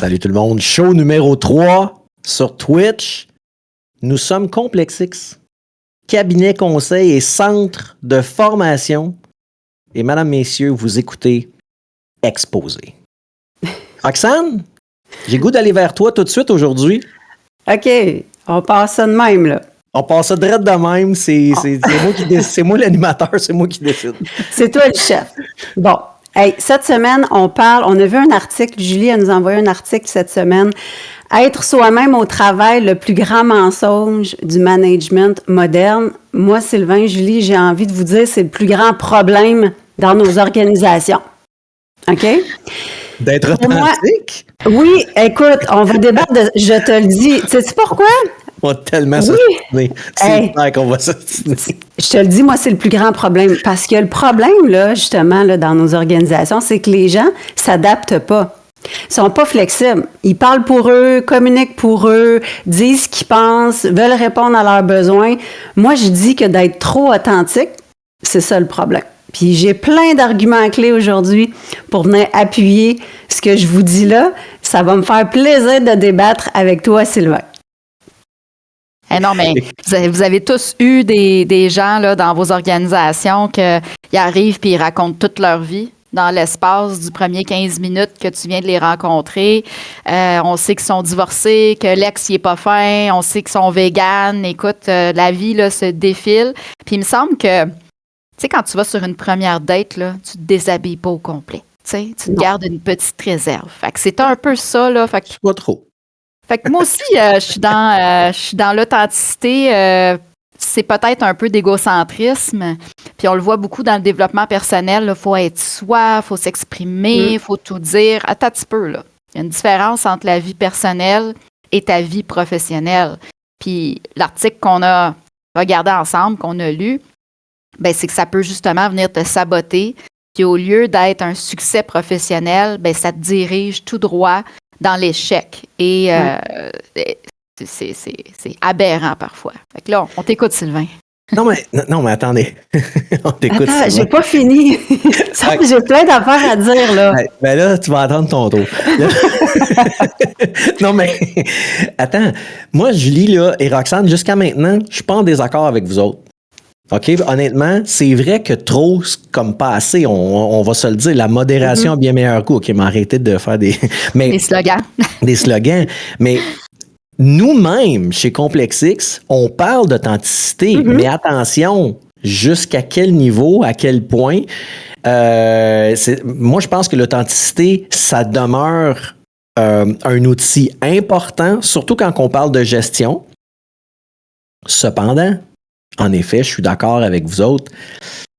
Salut tout le monde. Show numéro 3 sur Twitch. Nous sommes Complexix, cabinet conseil et centre de formation. Et mesdames, messieurs, vous écoutez Exposé. Roxane, j'ai goût d'aller vers toi tout de suite aujourd'hui. OK, on passe ça de même, là. On passe ça direct de même. C'est moi qui décide. C'est moi l'animateur, c'est moi qui décide. C'est toi le chef. Bon. Hey, cette semaine, on a vu un article, Julie, elle nous a envoyé un article cette semaine. Être soi-même au travail, le plus grand mensonge du management moderne. Moi, Sylvain, Julie, j'ai envie de vous dire, c'est le plus grand problème dans nos organisations. OK? D'être authentique? Oui, écoute, on va débattre de... Je te le dis. Sais-tu pourquoi? On va tellement s'ostiner. C'est clair qu'on va s'ostiner. Je te le dis, moi, c'est le plus grand problème. Parce que le problème, là, justement, là, dans nos organisations, c'est que les gens ne s'adaptent pas. Ils sont pas flexibles. Ils parlent pour eux, communiquent pour eux, disent ce qu'ils pensent, veulent répondre à leurs besoins. Moi, je dis que d'être trop authentique, c'est ça le problème. Puis j'ai plein d'arguments clés aujourd'hui pour venir appuyer ce que je vous dis là. Ça va me faire plaisir de débattre avec toi, Sylvain. Eh non, mais vous avez tous eu des gens là, dans vos organisations qui arrivent et ils racontent toute leur vie dans l'espace du premier 15 minutes que tu viens de les rencontrer. On sait qu'ils sont divorcés, que l'ex il est pas fin, on sait qu'ils sont véganes. Écoute, la vie là, se défile. Puis il me semble que, tu sais, quand tu vas sur une première date, là, tu te déshabilles pas au complet. Tu te gardes une petite réserve. Fait que c'est un peu ça, là. Fait que, pas trop. Fait que moi aussi, je suis dans l'authenticité. C'est peut-être un peu d'égocentrisme. Puis on le voit beaucoup dans le développement personnel. Il faut être soi, il faut s'exprimer, il faut tout dire. Attends un petit peu, là. Il y a une différence entre la vie personnelle et ta vie professionnelle. Puis l'article qu'on a regardé ensemble, qu'on a lu, ben c'est que ça peut justement venir te saboter. Puis au lieu d'être un succès professionnel, ben ça te dirige tout droit dans l'échec. Et c'est aberrant parfois. Fait que là, on t'écoute, Sylvain. Non, mais attendez. On t'écoute, Attends, Sylvain. j'ai pas fini. J'ai plein d'affaires à dire, là. Ben là, tu vas attendre ton tour. Non, mais attends. Moi, Julie là, et Roxane, jusqu'à maintenant, je suis pas en désaccord avec vous autres. OK? Honnêtement, c'est vrai que trop, comme pas assez, on va se le dire, la modération a bien meilleur goût. OK, mais arrêtez de faire des slogans. Des slogans. Mais nous-mêmes, chez Complexix, on parle d'authenticité, mais attention, jusqu'à quel niveau, à quel point. Moi, je pense que l'authenticité, ça demeure un outil important, surtout quand on parle de gestion. Cependant, en effet, je suis d'accord avec vous autres.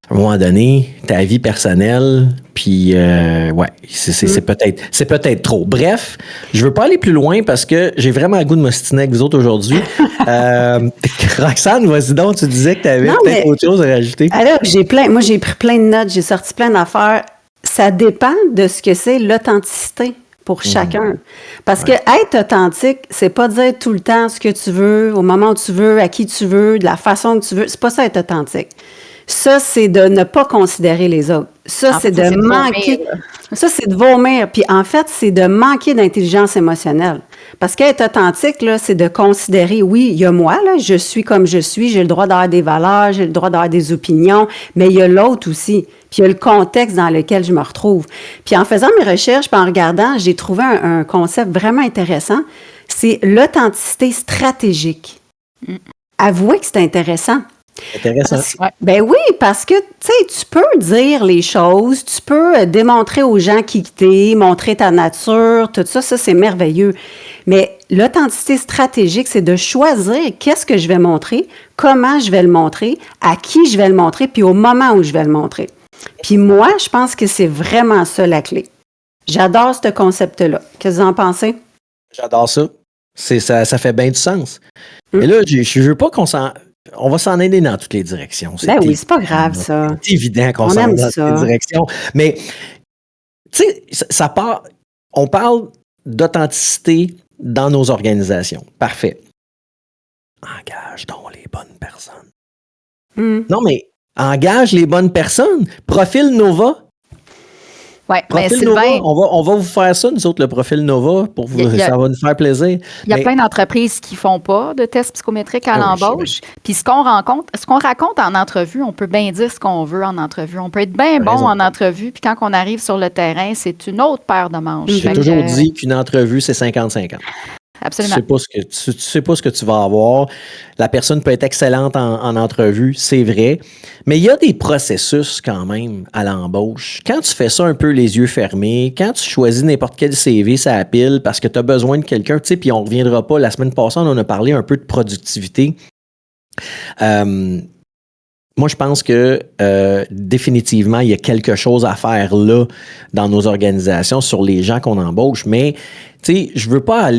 À un moment donné, ta vie personnelle, puis ouais, c'est peut-être trop. Bref, je veux pas aller plus loin parce que j'ai vraiment le goût de m'ostiner avec vous autres aujourd'hui. Roxane, vas-y donc, tu disais que tu avais peut-être autre chose à rajouter. Alors, moi, j'ai pris plein de notes, j'ai sorti plein d'affaires. Ça dépend de ce que c'est l'authenticité pour chacun. Parce que être authentique, c'est pas dire tout le temps ce que tu veux, au moment où tu veux, à qui tu veux, de la façon que tu veux. C'est pas ça être authentique. Ça, c'est de ne pas considérer les autres. Ça, c'est de manquer. Ça, c'est de vomir. Puis, en fait, c'est de manquer d'intelligence émotionnelle. Parce qu'être authentique, là, c'est de considérer, oui, il y a moi, là, je suis comme je suis, j'ai le droit d'avoir des valeurs, j'ai le droit d'avoir des opinions, mais il y a l'autre aussi. Puis, il y a le contexte dans lequel je me retrouve. Puis, en faisant mes recherches, puis en regardant, j'ai trouvé un concept vraiment intéressant. C'est l'authenticité stratégique. Avouez que c'est intéressant. Intéressant. Ben oui, parce que, tu sais, tu peux dire les choses, tu peux démontrer aux gens qui t'es, montrer ta nature, tout ça, c'est merveilleux. Mais l'authenticité stratégique, c'est de choisir qu'est-ce que je vais montrer, comment je vais le montrer, à qui je vais le montrer, puis au moment où je vais le montrer. Puis moi, je pense que c'est vraiment ça la clé. J'adore ce concept-là. Qu'est-ce que vous en pensez? J'adore ça. Ça fait bien du sens. Et là, je veux pas on va s'en aider dans toutes les directions. Oui, c'est pas grave, ça. C'est évident qu'on s'en aide dans toutes les directions. Mais, tu sais, on parle d'authenticité dans nos organisations. Parfait. Engage donc les bonnes personnes. Non, mais engage les bonnes personnes. Profil Nova. Oui, mais Profil Nova, Sylvain, on va vous faire ça, nous autres, le profil Nova, pour vous, ça va nous faire plaisir. il y a Mais- plein d'entreprises qui font pas de tests psychométriques à Ah oui, je sais l'embauche. Puis ce qu'on raconte en entrevue, on peut bien dire ce qu'on veut en entrevue. On peut être bien T'as bon raison. en entrevue, puis quand on arrive sur le terrain, c'est une autre paire de manches. J'ai Fait toujours que, dit qu'une entrevue, c'est 50-50. Tu absolument. sais pas ce que tu vas avoir. La personne peut être excellente en entrevue, c'est vrai. Mais il y a des processus quand même à l'embauche. Quand tu fais ça un peu les yeux fermés, quand tu choisis n'importe quel CV, ça à pile parce que tu as besoin de quelqu'un, tu sais, puis on reviendra pas. La semaine passée, on en a parlé un peu de productivité. Moi, je pense que définitivement, il y a quelque chose à faire là dans nos organisations sur les gens qu'on embauche. Mais, tu sais, je veux pas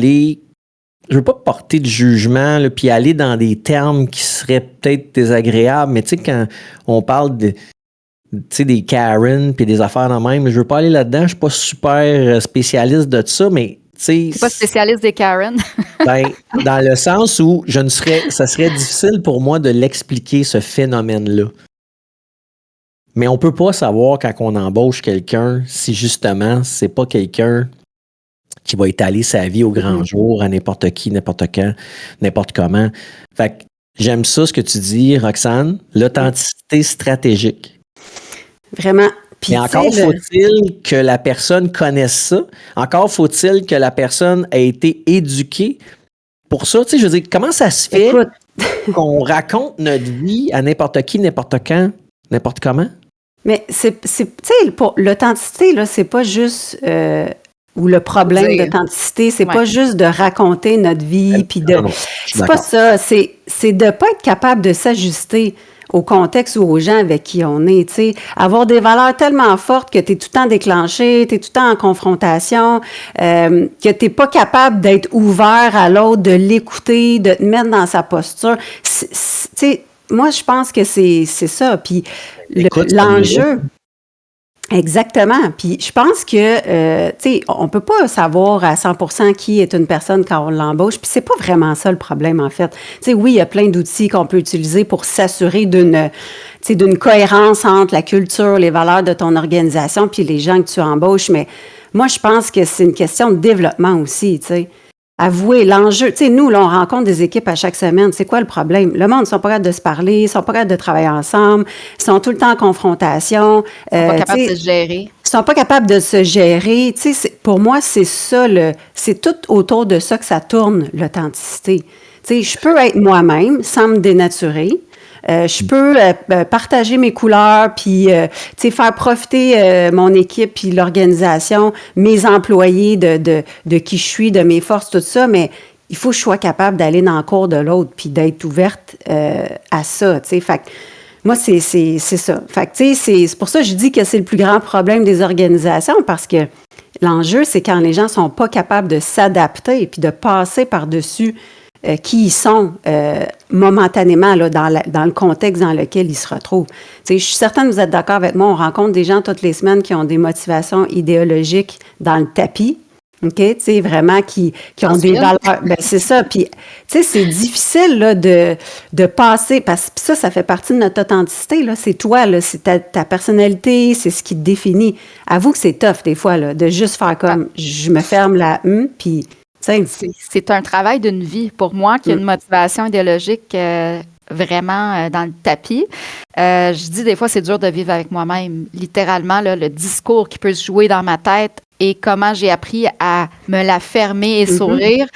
porter de jugement là, puis aller dans des termes qui seraient peut-être désagréables. Mais tu sais, quand on parle de, tu sais, des Karen puis des affaires de même, je veux pas aller là-dedans. Je suis pas super spécialiste de ça, mais tu sais, C'est pas spécialiste des Karen. ben, dans le sens où ça serait difficile pour moi de l'expliquer, ce phénomène-là. Mais on peut pas savoir quand on embauche quelqu'un si justement c'est pas quelqu'un qui va étaler sa vie au grand jour à n'importe qui, n'importe quand, n'importe comment. Fait que j'aime ça ce que tu dis, Roxane, l'authenticité stratégique. Vraiment. Puis, Mais encore tu sais, faut-il que la personne connaisse ça. Encore faut-il que la personne ait été éduquée pour ça. Tu sais, je veux dire, comment ça se fait écoute, qu'on raconte notre vie à n'importe qui, n'importe quand, n'importe comment? mais tu sais, pour l'authenticité, là, c'est pas juste, ou le problème Dire. d'authenticité, c'est Ouais. pas juste de raconter notre vie, puis de. Non, je suis C'est pas d'accord. ça, c'est de pas être capable de s'ajuster au contexte ou aux gens avec qui on est, tu sais. Avoir des valeurs tellement fortes que tu es tout le temps déclenché, tu es tout le temps en confrontation, que tu n'es pas capable d'être ouvert à l'autre, de l'écouter, de te mettre dans sa posture. Tu sais, moi, je pense que c'est ça. Puis Écoute, l'enjeu. Exactement. Puis je pense que, tu sais, on peut pas savoir à 100% qui est une personne quand on l'embauche. Puis c'est pas vraiment ça le problème, en fait. Tu sais, oui, il y a plein d'outils qu'on peut utiliser pour s'assurer d'une cohérence entre la culture, les valeurs de ton organisation puis les gens que tu embauches. Mais moi, je pense que c'est une question de développement aussi, tu sais. Avouer l'enjeu. Tu sais, nous, là, on rencontre des équipes à chaque semaine. C'est quoi le problème? Le monde ne sont pas capables de se parler, ils sont pas capables de travailler ensemble, ils sont tout le temps en confrontation. Ils sont pas capables tu sais, de se gérer. ils sont pas capables de se gérer. Tu sais, pour moi, c'est ça, c'est tout autour de ça que ça tourne, l'authenticité. Tu sais, je peux être moi-même sans me dénaturer. Je peux partager mes couleurs, puis tu sais, faire profiter mon équipe, puis l'organisation, mes employés de qui je suis, de mes forces, tout ça, mais il faut que je sois capable d'aller dans le cours de l'autre, puis d'être ouverte à ça, tu sais. Fait que moi, c'est ça. Fait que, tu sais, c'est pour ça que je dis que c'est le plus grand problème des organisations, parce que l'enjeu, c'est quand les gens sont pas capables de s'adapter, puis de passer par-dessus qui ils sont momentanément là, dans le contexte dans lequel ils se retrouvent. T'sais, je suis certaine que vous êtes d'accord avec moi, on rencontre des gens toutes les semaines qui ont des motivations idéologiques dans le tapis, OK? T'sais, vraiment qui ont des valeurs. Ben, c'est ça. Puis, c'est difficile là, de passer, parce que ça fait partie de notre authenticité. Là. C'est toi, là, c'est ta personnalité, c'est ce qui te définit. Avoue que c'est tough des fois là, de juste faire comme je me ferme la puis. C'est un travail d'une vie. Pour moi, qui a une motivation idéologique vraiment dans le tapis, je dis des fois, c'est dur de vivre avec moi-même. Littéralement, là, le discours qui peut se jouer dans ma tête et comment j'ai appris à me la fermer et sourire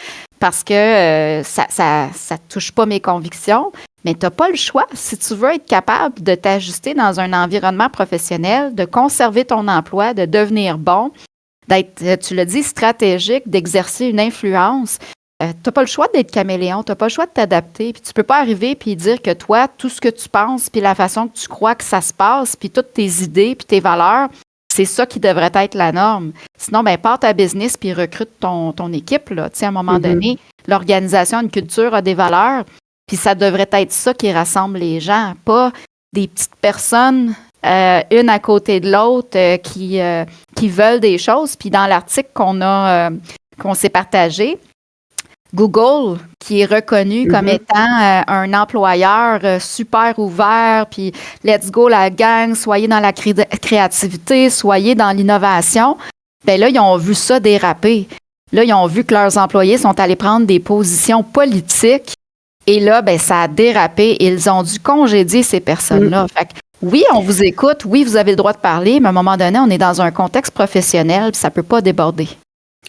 parce que ça touche pas mes convictions. Mais tu n'as pas le choix. Si tu veux être capable de t'ajuster dans un environnement professionnel, de conserver ton emploi, de devenir bon, d'être, tu l'as dit, stratégique, d'exercer une influence. Tu n'as pas le choix d'être caméléon, tu n'as pas le choix de t'adapter. Puis tu peux pas arriver puis dire que toi, tout ce que tu penses, puis la façon que tu crois que ça se passe, puis toutes tes idées, puis tes valeurs, c'est ça qui devrait être la norme. Sinon, ben pars ta business puis recrute ton équipe. Là. Tu sais, à un moment donné, l'organisation, une culture a des valeurs, puis ça devrait être ça qui rassemble les gens, pas des petites personnes une à côté de l'autre qui veulent des choses. Puis dans l'article qu'on s'est partagé, Google, qui est reconnu comme étant un employeur super ouvert, puis let's go la gang, soyez dans la créativité, soyez dans l'innovation, bien là, ils ont vu ça déraper. Là, ils ont vu que leurs employés sont allés prendre des positions politiques et là, ben ça a dérapé et ils ont dû congédier ces personnes-là. Fait que, oui, on vous écoute, oui, vous avez le droit de parler, mais à un moment donné, on est dans un contexte professionnel puis ça ne peut pas déborder.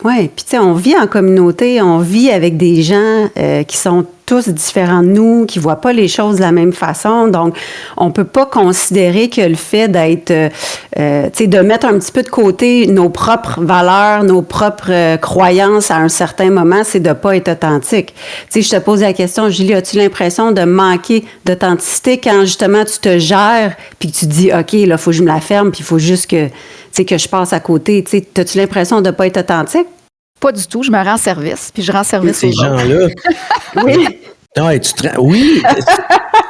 Oui, puis tu sais, on vit en communauté, on vit avec des gens qui sont tous différents de nous, qui voient pas les choses de la même façon. Donc, on peut pas considérer que le fait d'être, tu sais, de mettre un petit peu de côté nos propres valeurs, nos propres croyances à un certain moment, c'est de pas être authentique. Tu sais, je te pose la question, Julie, as-tu l'impression de manquer d'authenticité quand justement tu te gères puis que tu dis, OK, là, faut que je me la ferme puis il faut juste que, tu sais, que je passe à côté. Tu sais, as-tu l'impression de pas être authentique? Pas du tout. Je me rends service, puis je rends service aux autres. Ces gens-là... Oui. Non, oui,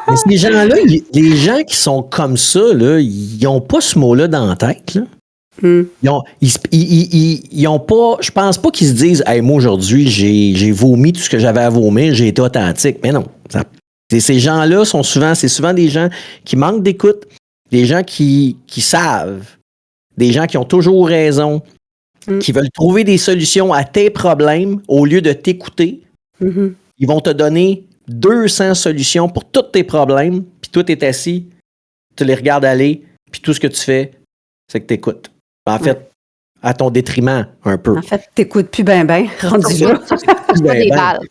mais ces gens-là, les gens qui sont comme ça, là, ils n'ont pas ce mot-là dans la tête. Là. Ils ont pas... Je pense pas qu'ils se disent « Hey, moi, aujourd'hui, j'ai vomi tout ce que j'avais à vomir, j'ai été authentique. » Mais non. Ces gens-là c'est souvent des gens qui manquent d'écoute, des gens qui savent, des gens qui ont toujours raison, qui veulent trouver des solutions à tes problèmes au lieu de t'écouter. Ils vont te donner 200 solutions pour tous tes problèmes, puis toi, tu es assis, tu les regardes aller, puis tout ce que tu fais, c'est que tu écoutes. En fait, à ton détriment, un peu. En fait, tu n'écoutes plus bien, rendu là. Tu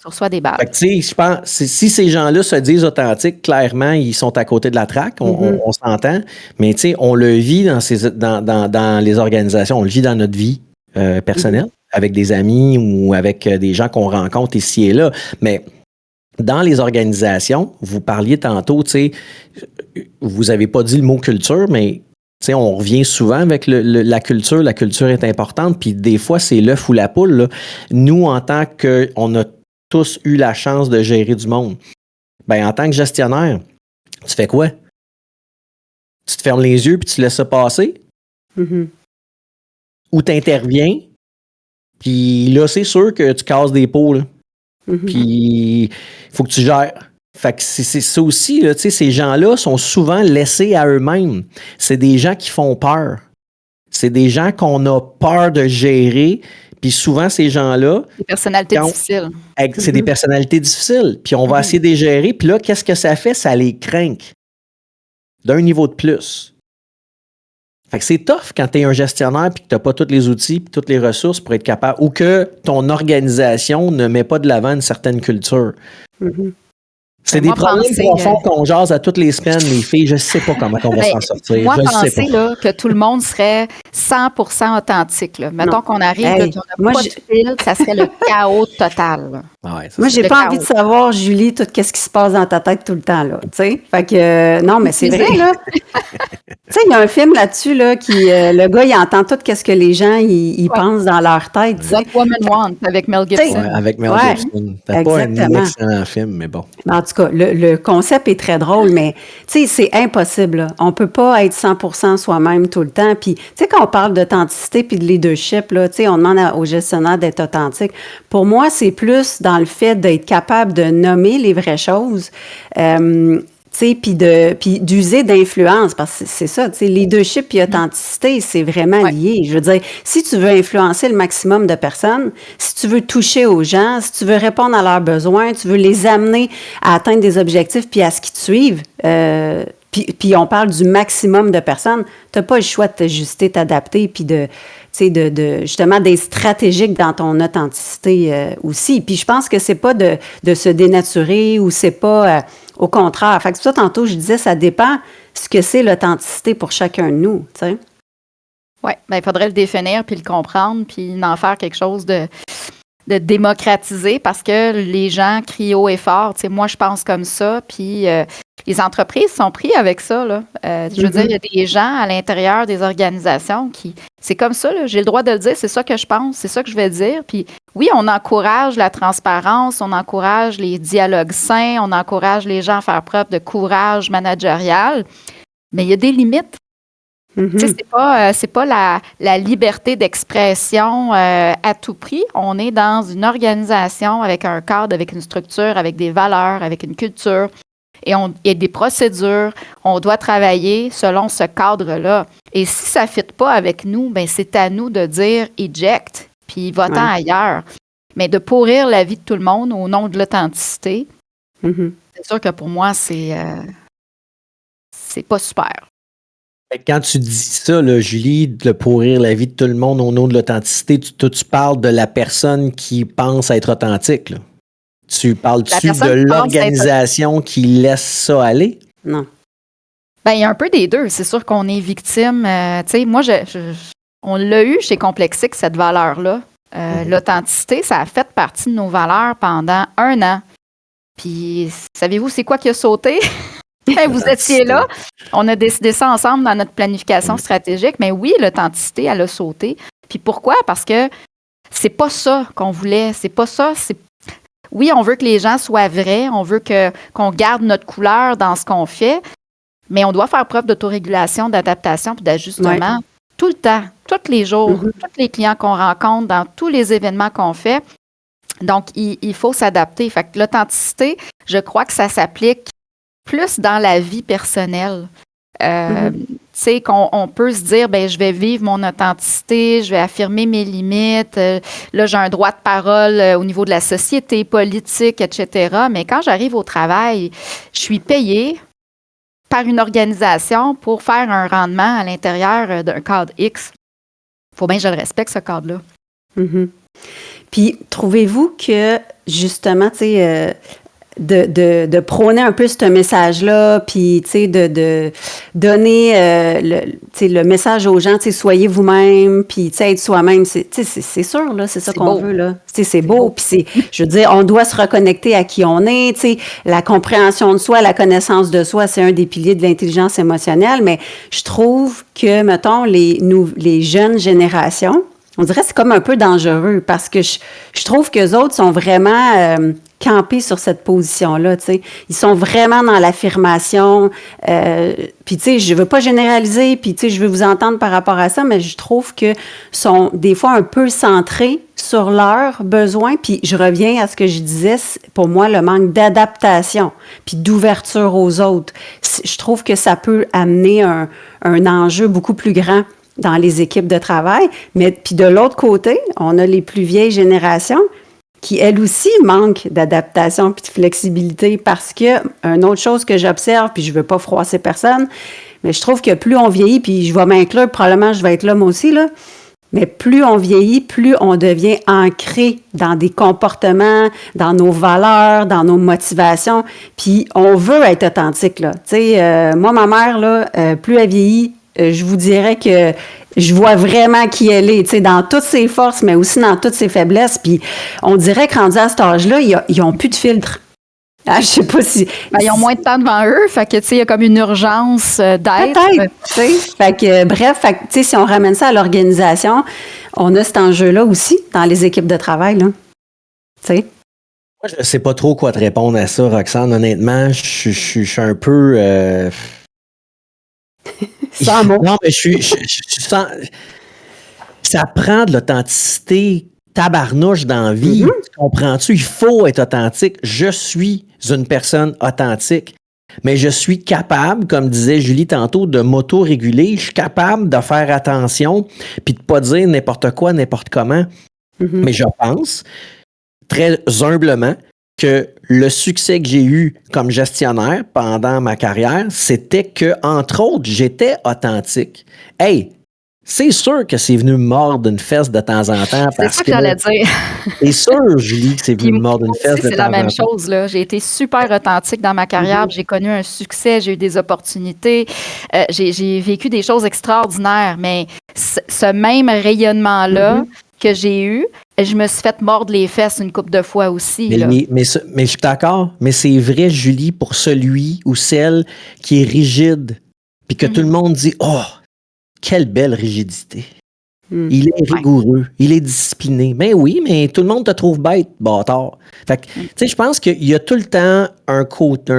reçois des balles. Fait que, tu sais, je pense, si ces gens-là se disent authentiques, clairement, ils sont à côté de la traque, on s'entend, mais tu sais, on le vit dans les organisations, on le vit dans notre vie personnelle, avec des amis ou avec des gens qu'on rencontre ici et là, mais dans les organisations, vous parliez tantôt, tu sais, vous n'avez pas dit le mot culture, mais tu sais, on revient souvent avec la culture. La culture est importante, puis des fois, c'est l'œuf ou la poule. Là. Nous, en tant qu'on a tous eu la chance de gérer du monde, ben en tant que gestionnaire, tu fais quoi? Tu te fermes les yeux puis tu laisses ça passer? Ou tu interviens, puis là, c'est sûr que tu casses des pots, là. Puis il faut que tu gères. Fait que c'est ça aussi, là, tu sais, ces gens-là sont souvent laissés à eux-mêmes. C'est des gens qui font peur. C'est des gens qu'on a peur de gérer. Puis souvent, ces gens-là... Des personnalités difficiles. C'est des personnalités difficiles. Puis on va essayer de les gérer. Puis là, qu'est-ce que ça fait? Ça les craint d'un niveau de plus. Fait que c'est tough quand tu es un gestionnaire et que tu n'as pas tous les outils et toutes les ressources pour être capable, ou que ton organisation ne met pas de l'avant une certaine culture. C'est des problèmes profonds qu'on jase à toutes les semaines, les filles. Je ne sais pas comment on va s'en sortir. Moi, penser là, que tout le monde serait 100% authentique. Là. Mettons qu'on arrive, on n'a pas de fil, ça serait le chaos total. Moi, j'ai pas envie de savoir, Julie, tout ce qui se passe dans ta tête tout le temps. Là, fait que, non, mais c'est vrai. Là. Tu sais, il y a un film là-dessus, là, le gars, il entend tout ce que les gens ils pensent dans leur tête. What Woman Want, avec Mel Gibson. Avec Mel Gibson. C'est pas un excellent film, mais bon. En tout cas, le concept est très drôle, mais tu sais, c'est impossible. Là. On peut pas être 100% soi-même tout le temps. Puis, tu sais, quand on parle d'authenticité puis de leadership, là, tu sais, on demande aux gestionnaires d'être authentiques. Pour moi, c'est plus dans le fait d'être capable de nommer les vraies choses. Puis d'user d'influence, parce que c'est ça, tu sais, leadership et authenticité, c'est vraiment lié. Je veux dire, si tu veux influencer le maximum de personnes, si tu veux toucher aux gens, si tu veux répondre à leurs besoins, tu veux les amener à atteindre des objectifs puis à ce qu'ils te suivent, puis on parle du maximum de personnes, tu n'as pas le choix de t'ajuster, t'adapter, puis de justement d'être stratégique dans ton authenticité aussi. Puis je pense que c'est pas de se dénaturer ou c'est pas... au contraire. Fait que ça, tantôt, je disais, ça dépend ce que c'est l'authenticité pour chacun de nous, tu sais. Oui, bien, il faudrait le définir, puis le comprendre, puis en faire quelque chose de démocratiser parce que les gens crient haut et fort. Tu sais, moi, je pense comme ça, puis les entreprises sont pris avec ça, là. Je veux dire, il y a des gens à l'intérieur des organisations qui... C'est comme ça, là, j'ai le droit de le dire, c'est ça que je pense, c'est ça que je vais dire. Puis oui, on encourage la transparence, on encourage les dialogues sains, on encourage les gens à faire preuve de courage managérial, mais il y a des limites. Tu sais, c'est pas la liberté d'expression à tout prix. On est dans une organisation avec un cadre, avec une structure, avec des valeurs, avec une culture. Et il y a des procédures. On doit travailler selon ce cadre-là. Et si ça ne fit pas avec nous, ben c'est à nous de dire eject, puis va-t'en ailleurs. Mais de pourrir la vie de tout le monde au nom de l'authenticité, c'est sûr que pour moi, c'est pas super. Quand tu dis ça, là, Julie, de pourrir la vie de tout le monde au nom de l'authenticité, tu parles de la personne qui pense être authentique, là. Tu parles-tu de l'organisation qui laisse ça aller? Non. Ben, il y a un peu des deux. C'est sûr qu'on est victime. Tu sais, moi, on l'a eu chez Complexix, cette valeur-là. L'authenticité, ça a fait partie de nos valeurs pendant 1 an. Puis, savez-vous, c'est quoi qui a sauté? Vous étiez là. On a décidé ça ensemble dans notre planification stratégique. Mais oui, l'authenticité, elle a sauté. Puis pourquoi? Parce que c'est pas ça qu'on voulait. C'est pas ça. Oui, on veut que les gens soient vrais. On veut qu'on garde notre couleur dans ce qu'on fait. Mais on doit faire preuve d'autorégulation, d'adaptation puis d'ajustement tout le temps, tous les jours, tous les clients qu'on rencontre, dans tous les événements qu'on fait. Donc, il faut s'adapter. Fait que l'authenticité, je crois que ça s'applique plus dans la vie personnelle. Tu sais, qu'on peut se dire, ben je vais vivre mon authenticité, je vais affirmer mes limites. Là, j'ai un droit de parole au niveau de la société, politique, etc. Mais quand j'arrive au travail, je suis payée par une organisation pour faire un rendement à l'intérieur d'un cadre X. Il faut bien que je le respecte, ce cadre-là. Puis, trouvez-vous que, justement, tu sais, de prôner un peu ce message-là, puis, tu sais, de donner le message aux gens, tu sais, soyez vous-même, puis, tu sais, être soi-même, c'est sûr, là, c'est ça qu'on veut, là. Tu sais, c'est beau, puis je veux dire, on doit se reconnecter à qui on est, tu sais, la compréhension de soi, la connaissance de soi, c'est un des piliers de l'intelligence émotionnelle, mais je trouve que, mettons, les jeunes générations, on dirait que c'est comme un peu dangereux parce que je trouve qu'eux autres sont vraiment campés sur cette position-là, tu sais. Ils sont vraiment dans l'affirmation. Puis, tu sais, je veux pas généraliser, puis, tu sais, je veux vous entendre par rapport à ça, mais je trouve que sont des fois un peu centrés sur leurs besoins. Puis, je reviens à ce que je disais, pour moi, le manque d'adaptation puis d'ouverture aux autres. Je trouve que ça peut amener un enjeu beaucoup plus grand dans les équipes de travail. Mais puis de l'autre côté, on a les plus vieilles générations qui, elles aussi, manquent d'adaptation puis de flexibilité parce que, une autre chose que j'observe, puis je ne veux pas froisser personne, mais je trouve que plus on vieillit, puis je vais m'inclure, probablement je vais être là moi aussi, là, mais plus on vieillit, plus on devient ancré dans des comportements, dans nos valeurs, dans nos motivations, puis on veut être authentique, là. Tu sais, moi, ma mère, là, plus elle vieillit, je vous dirais que je vois vraiment qui elle est, tu sais, dans toutes ses forces, mais aussi dans toutes ses faiblesses. Puis on dirait que rendu à cet âge-là, ils n'ont plus de filtre. Ah, je sais pas si... Ben, ils ont moins de temps devant eux, fait que, tu sais, il y a comme une urgence d'être. Peut-être, tu sais. Fait que, bref, tu sais, si on ramène ça à l'organisation, on a cet enjeu-là aussi dans les équipes de travail, là. Tu sais. Moi, je ne sais pas trop quoi te répondre à ça, Roxane. Honnêtement, je suis un peu... Sans mots. Non, mais je sens... Ça prend de l'authenticité tabarnouche dans la vie. Tu comprends-tu? Il faut être authentique. Je suis une personne authentique. Mais je suis capable, comme disait Julie tantôt, de m'auto-réguler. Je suis capable de faire attention puis de ne pas dire n'importe quoi, n'importe comment. Mais je pense, très humblement, que le succès que j'ai eu comme gestionnaire pendant ma carrière, c'était que, entre autres, j'étais authentique. Hey, c'est sûr que c'est venu me mordre d'une fesse de temps en temps. C'est ça que j'allais dire. C'est sûr, Julie, que c'est venu me mordre d'une fesse de temps en temps. C'est la même chose, là. J'ai été super authentique dans ma carrière. J'ai connu un succès, j'ai eu des opportunités. J'ai vécu des choses extraordinaires. Mais ce même rayonnement-là que j'ai eu, je me suis fait mordre les fesses une couple de fois aussi. Mais je suis d'accord, mais c'est vrai, Julie, pour celui ou celle qui est rigide, puis que tout le monde dit « Oh, quelle belle rigidité! Il est rigoureux, il est discipliné. » Ben oui, mais tout le monde te trouve bête, bâtard. Fait que, tu sais, je pense qu'il y a tout le temps un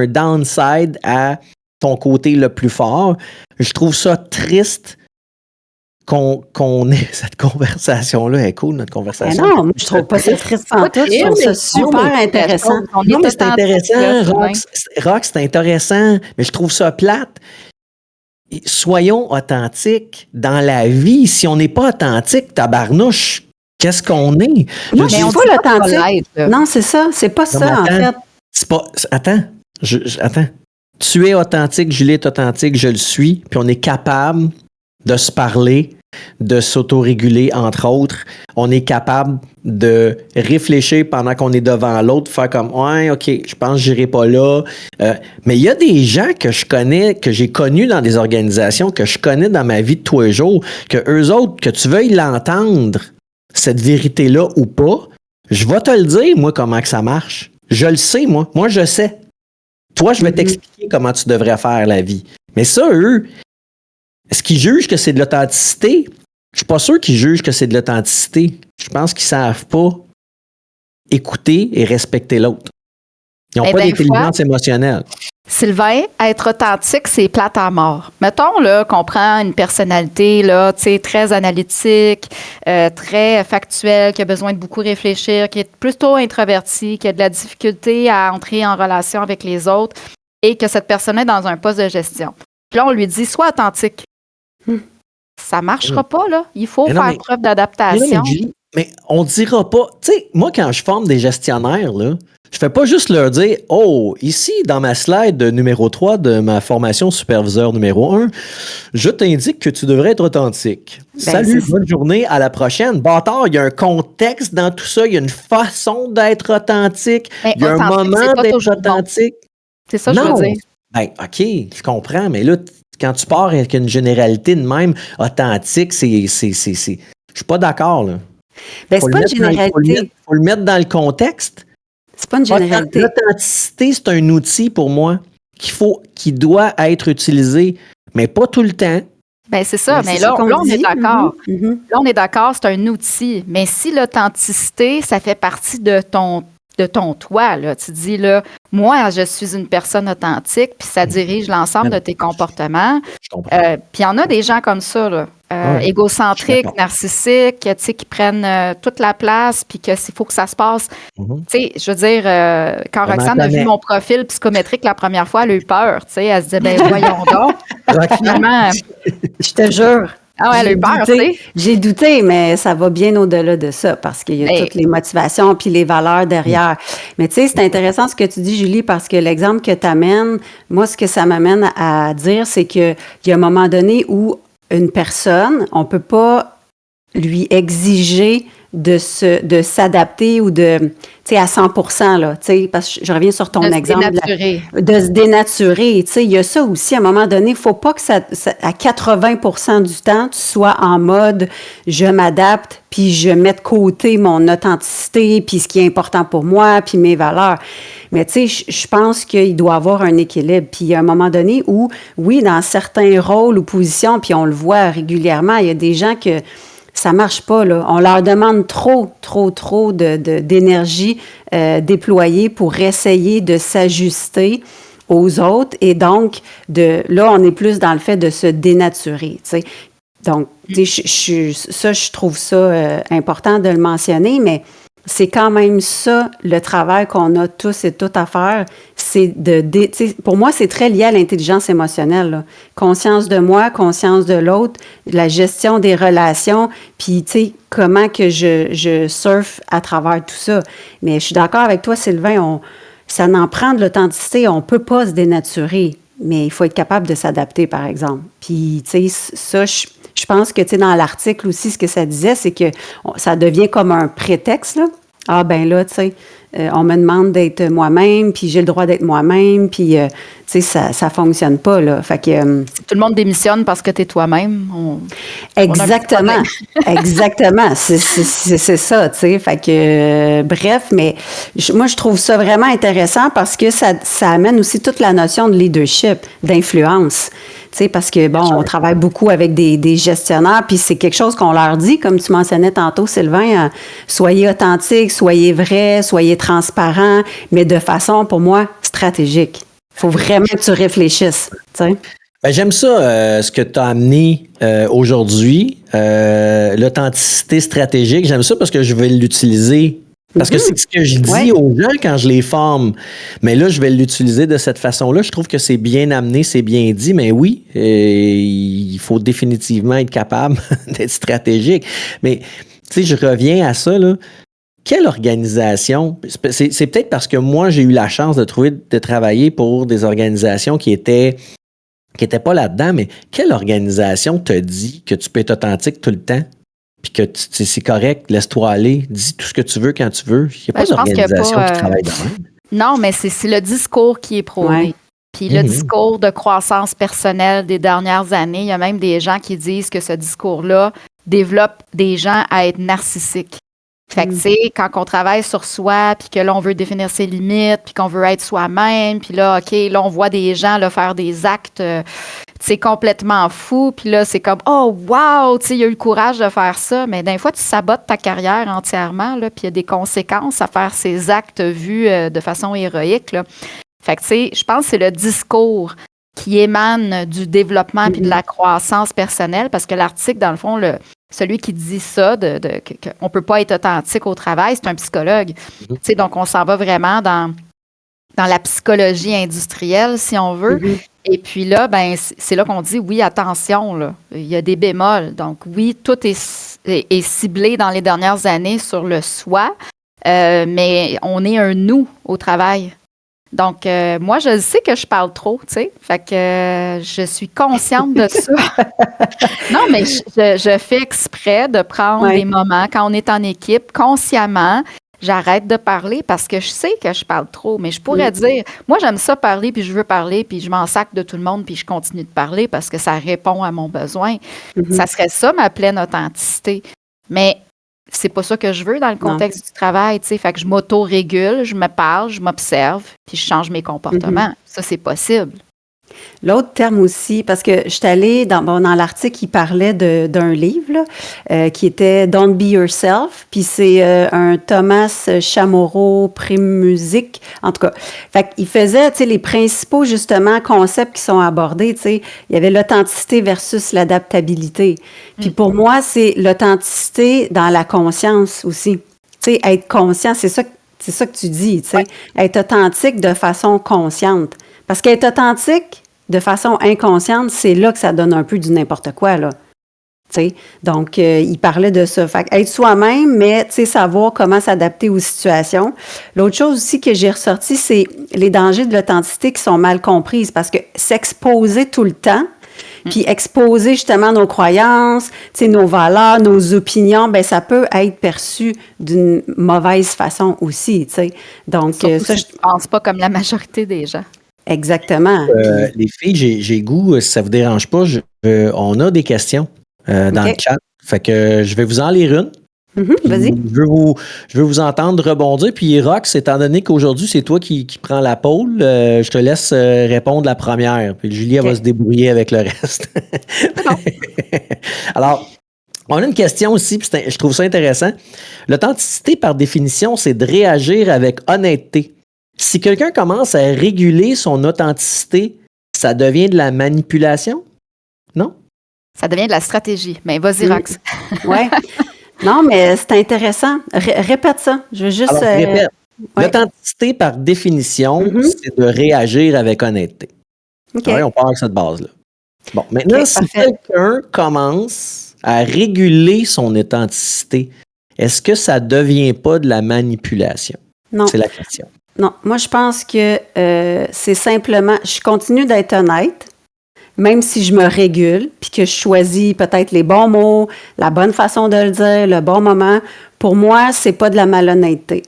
downside à ton côté le plus fort. Je trouve ça triste qu'on ait cette conversation-là. Elle est cool, notre conversation. Non, moi, je trouve pas ça triste en tout. Je trouve ça super intéressant. Non, mais c'est intéressant, Rox, c'est intéressant, mais je trouve ça plate. Soyons authentiques dans la vie. Si on n'est pas authentique, tabarnouche, qu'est-ce qu'on est? Non, mais on dit pas l'authentique. Non, c'est ça. C'est pas ça, en fait. C'est pas... Attends. Attends. Tu es authentique, Julie est authentique, je le suis, puis on est capable de se parler, de s'autoréguler, entre autres. On est capable de réfléchir pendant qu'on est devant l'autre, faire comme « Ouais, OK, je pense que j'irai pas là. » Mais il y a des gens que je connais, que j'ai connus dans des organisations, que je connais dans ma vie de tous les jours, que eux autres, que tu veuilles l'entendre, cette vérité-là ou pas, je vais te le dire, moi, comment que ça marche. Je le sais, moi. Moi, je sais. Toi, je vais t'expliquer comment tu devrais faire la vie. Mais ça, eux, est-ce qu'ils jugent que c'est de l'authenticité? Je suis pas sûr qu'ils jugent que c'est de l'authenticité. Je pense qu'ils savent pas écouter et respecter l'autre. Ils n'ont pas d'intelligence émotionnelle. Sylvain, être authentique, c'est plate à mort. Mettons là, qu'on prend une personnalité là, très analytique, très factuelle, qui a besoin de beaucoup réfléchir, qui est plutôt introvertie, qui a de la difficulté à entrer en relation avec les autres et que cette personne est dans un poste de gestion. Puis là, on lui dit, sois authentique. Ça ne marchera pas, là. Il faut faire preuve d'adaptation. Mais on ne dira pas... Tu sais, moi, quand je forme des gestionnaires, là, je fais pas juste leur dire « Oh, ici, dans ma slide numéro 3 de ma formation superviseur numéro 1, je t'indique que tu devrais être authentique. Salut, bonne journée, à la prochaine. » Bâtard, il y a un contexte dans tout ça, il y a une façon d'être authentique, il y a un moment d'être authentique. C'est ça que je veux dire. Ben, OK, je comprends, mais là, quand tu pars avec une généralité de même authentique, je suis pas d'accord, là. Ben, c'est pas une généralité. Faut le mettre dans le contexte. C'est pas une généralité. L'authenticité, c'est un outil pour moi qui doit être utilisé, mais pas tout le temps. Ben c'est ça, mais là, on est d'accord. Là, on est d'accord, c'est un outil. Mais si l'authenticité, ça fait partie de ton toi, là, tu dis, là, moi, je suis une personne authentique, puis ça dirige l'ensemble de tes comportements. Puis il y en a des gens comme ça, là, égocentriques, narcissiques, tu sais, qui prennent toute la place, puis qu'il faut que ça se passe. Tu sais, je veux dire, quand Roxane a vu mon profil psychométrique la première fois, elle a eu peur, tu sais, elle se disait, ben voyons donc. Finalement, je te jure. Ah ouais, elle a eu peur, tu sais. J'ai douté, mais ça va bien au-delà de ça parce qu'il y a toutes les motivations puis les valeurs derrière. Mais tu sais, c'est intéressant ce que tu dis, Julie, parce que l'exemple que tu amènes, moi, ce que ça m'amène à dire, c'est qu'il y a un moment donné où une personne, on peut pas lui exiger de s'adapter ou de, tu sais, à 100%, là, tu sais, parce que je reviens sur ton exemple. De se dénaturer, tu sais, il y a ça aussi, à un moment donné, il faut pas que ça, à 80% du temps, tu sois en mode, je m'adapte, puis je mets de côté mon authenticité, puis ce qui est important pour moi, puis mes valeurs. Mais tu sais, je pense qu'il doit y avoir un équilibre. Puis il y a un moment donné où, oui, dans certains rôles ou positions, puis on le voit régulièrement, il y a des gens que ça marche pas, là. On leur demande trop d'énergie déployée pour essayer de s'ajuster aux autres. Et donc, là, on est plus dans le fait de se dénaturer, tu sais. Donc, tu sais, je trouve ça important de le mentionner, mais c'est quand même ça, le travail qu'on a tous et toutes à faire. C'est pour moi, c'est très lié à l'intelligence émotionnelle, là. Conscience de moi, conscience de l'autre, la gestion des relations, puis, tu sais, comment que je surfe à travers tout ça. Mais je suis d'accord avec toi, Sylvain, ça en prend de l'authenticité, on ne peut pas se dénaturer, mais il faut être capable de s'adapter, par exemple. Puis, tu sais, ça, je pense que, tu sais, dans l'article aussi, ce que ça disait, c'est que ça devient comme un prétexte, là. Ah, ben là, tu sais, on me demande d'être moi-même, puis j'ai le droit d'être moi-même, puis, tu sais, ça fonctionne pas, là. Fait que... tout le monde démissionne parce que tu es toi-même. Exactement. Exactement. C'est ça, tu sais. Fait que, bref, mais moi, je trouve ça vraiment intéressant parce que ça amène aussi toute la notion de leadership, d'influence. Tu sais, parce que, bon, on travaille beaucoup avec des gestionnaires, puis c'est quelque chose qu'on leur dit, comme tu mentionnais tantôt, Sylvain, soyez authentique, soyez vrai, soyez transparent, mais de façon, pour moi, stratégique. Il faut vraiment que tu réfléchisses, tu sais. Ben, j'aime ça, ce que tu as amené aujourd'hui, l'authenticité stratégique. J'aime ça parce que je vais l'utiliser. Parce que c'est ce que je dis aux gens quand je les forme. Mais là, je vais l'utiliser de cette façon-là. Je trouve que c'est bien amené, c'est bien dit. Mais oui, il faut définitivement être capable d'être stratégique. Mais, tu sais, je reviens à ça, là. Quelle organisation? C'est peut-être parce que moi, j'ai eu la chance de travailler pour des organisations qui étaient pas là-dedans, mais quelle organisation te dit que tu peux être authentique tout le temps? Puis que c'est correct, laisse-toi aller, dis tout ce que tu veux quand tu veux. Il n'y a pas d'organisation qui travaille de même. Non, mais c'est le discours qui est prôné. Puis le discours de croissance personnelle des dernières années, il y a même des gens qui disent que ce discours-là développe des gens à être narcissiques. Fait que, tu sais, quand on travaille sur soi, puis que là, on veut définir ses limites, puis qu'on veut être soi-même, puis là, OK, là, on voit des gens là, faire des actes, tu sais, complètement fous, puis là, c'est comme, oh, wow, tu sais, il y a eu le courage de faire ça, mais des fois, tu sabotes ta carrière entièrement, là, puis il y a des conséquences à faire ces actes vus de façon héroïque, là. Fait que, tu sais, je pense que c'est le discours qui émane du développement puis de la croissance personnelle, parce que l'article, dans le fond, celui qui dit ça, qu'on ne peut pas être authentique au travail, c'est un psychologue. Tu sais, donc, on s'en va vraiment dans la psychologie industrielle, si on veut. Et puis là, ben, c'est là qu'on dit, oui, attention, là, il y a des bémols. Donc, oui, tout est ciblé dans les dernières années sur le soi, mais on est un nous au travail. Donc, moi, je sais que je parle trop, tu sais. Fait que je suis consciente de ça. Non, mais je fais exprès de prendre des moments quand on est en équipe, consciemment. J'arrête de parler parce que je sais que je parle trop. Mais je pourrais dire, moi, j'aime ça parler, puis je veux parler, puis je m'en sac de tout le monde, puis je continue de parler parce que ça répond à mon besoin. Ça serait ça, ma pleine authenticité. Mais c'est pas ça que je veux dans le contexte du travail, tu sais. Fait que je m'auto-régule, je me parle, je m'observe, puis je change mes comportements. Ça, c'est possible. L'autre terme aussi, parce que je suis allée dans l'article, il parlait d'un livre là, qui était Don't Be Yourself, puis c'est un Thomas Chamorro Prémusique, en tout cas. Fait qu'il faisait, tu sais, les principaux, justement, concepts qui sont abordés, tu sais. Il y avait l'authenticité versus l'adaptabilité. Puis pour moi, c'est l'authenticité dans la conscience aussi. Tu sais, être conscient, c'est ça que tu dis, tu sais. Être authentique de façon consciente. Parce qu'être authentique de façon inconsciente, c'est là que ça donne un peu du n'importe quoi, là. T'sais? Donc, il parlait de ça. Fait être soi-même, mais savoir comment s'adapter aux situations. L'autre chose aussi que j'ai ressorti, c'est les dangers de l'authenticité qui sont mal comprises. Parce que s'exposer tout le temps, puis exposer justement nos croyances, nos valeurs, nos opinions, ben ça peut être perçu d'une mauvaise façon aussi. T'sais. Donc, ça, je pense pas comme la majorité des gens. Exactement. Les filles, j'ai goût, si ça vous dérange pas, on a des questions dans le chat. Fait que je vais vous en lire une. Vas-y. Je veux vous entendre rebondir. Puis Rox, étant donné qu'aujourd'hui, c'est toi qui prends la pôle, je te laisse répondre la première. Puis Julie, va se débrouiller avec le reste. Alors, on a une question aussi, puis je trouve ça intéressant. L'authenticité, par définition, c'est de réagir avec honnêteté. Si quelqu'un commence à réguler son authenticité, ça devient de la manipulation? Non? Ça devient de la stratégie. Mais vas-y, Rox. Oui. Non, mais c'est intéressant. Répète ça. Je veux juste... Alors, répète. L'authenticité, par définition, c'est de réagir avec honnêteté. Ouais, on part avec cette base-là. Bon, maintenant, si quelqu'un commence à réguler son authenticité, est-ce que ça ne devient pas de la manipulation? Non. C'est la question. Non, moi, je pense que c'est simplement... Je continue d'être honnête, même si je me régule, puis que je choisis peut-être les bons mots, la bonne façon de le dire, le bon moment. Pour moi, c'est pas de la malhonnêteté.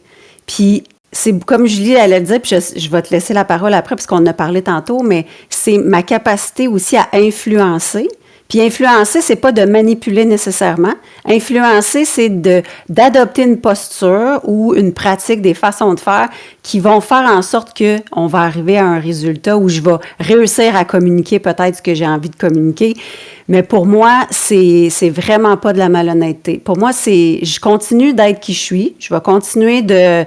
Puis, c'est comme Julie allait le dire, puis je vais te laisser la parole après, parce qu'on en a parlé tantôt, mais c'est ma capacité aussi à influencer. Puis influencer, c'est pas de manipuler nécessairement. Influencer, c'est d'adopter une posture ou une pratique, des façons de faire qui vont faire en sorte qu'on va arriver à un résultat où je vais réussir à communiquer peut-être ce que j'ai envie de communiquer. Mais pour moi, c'est vraiment pas de la malhonnêteté. Pour moi, je continue d'être qui je suis. Je vais continuer de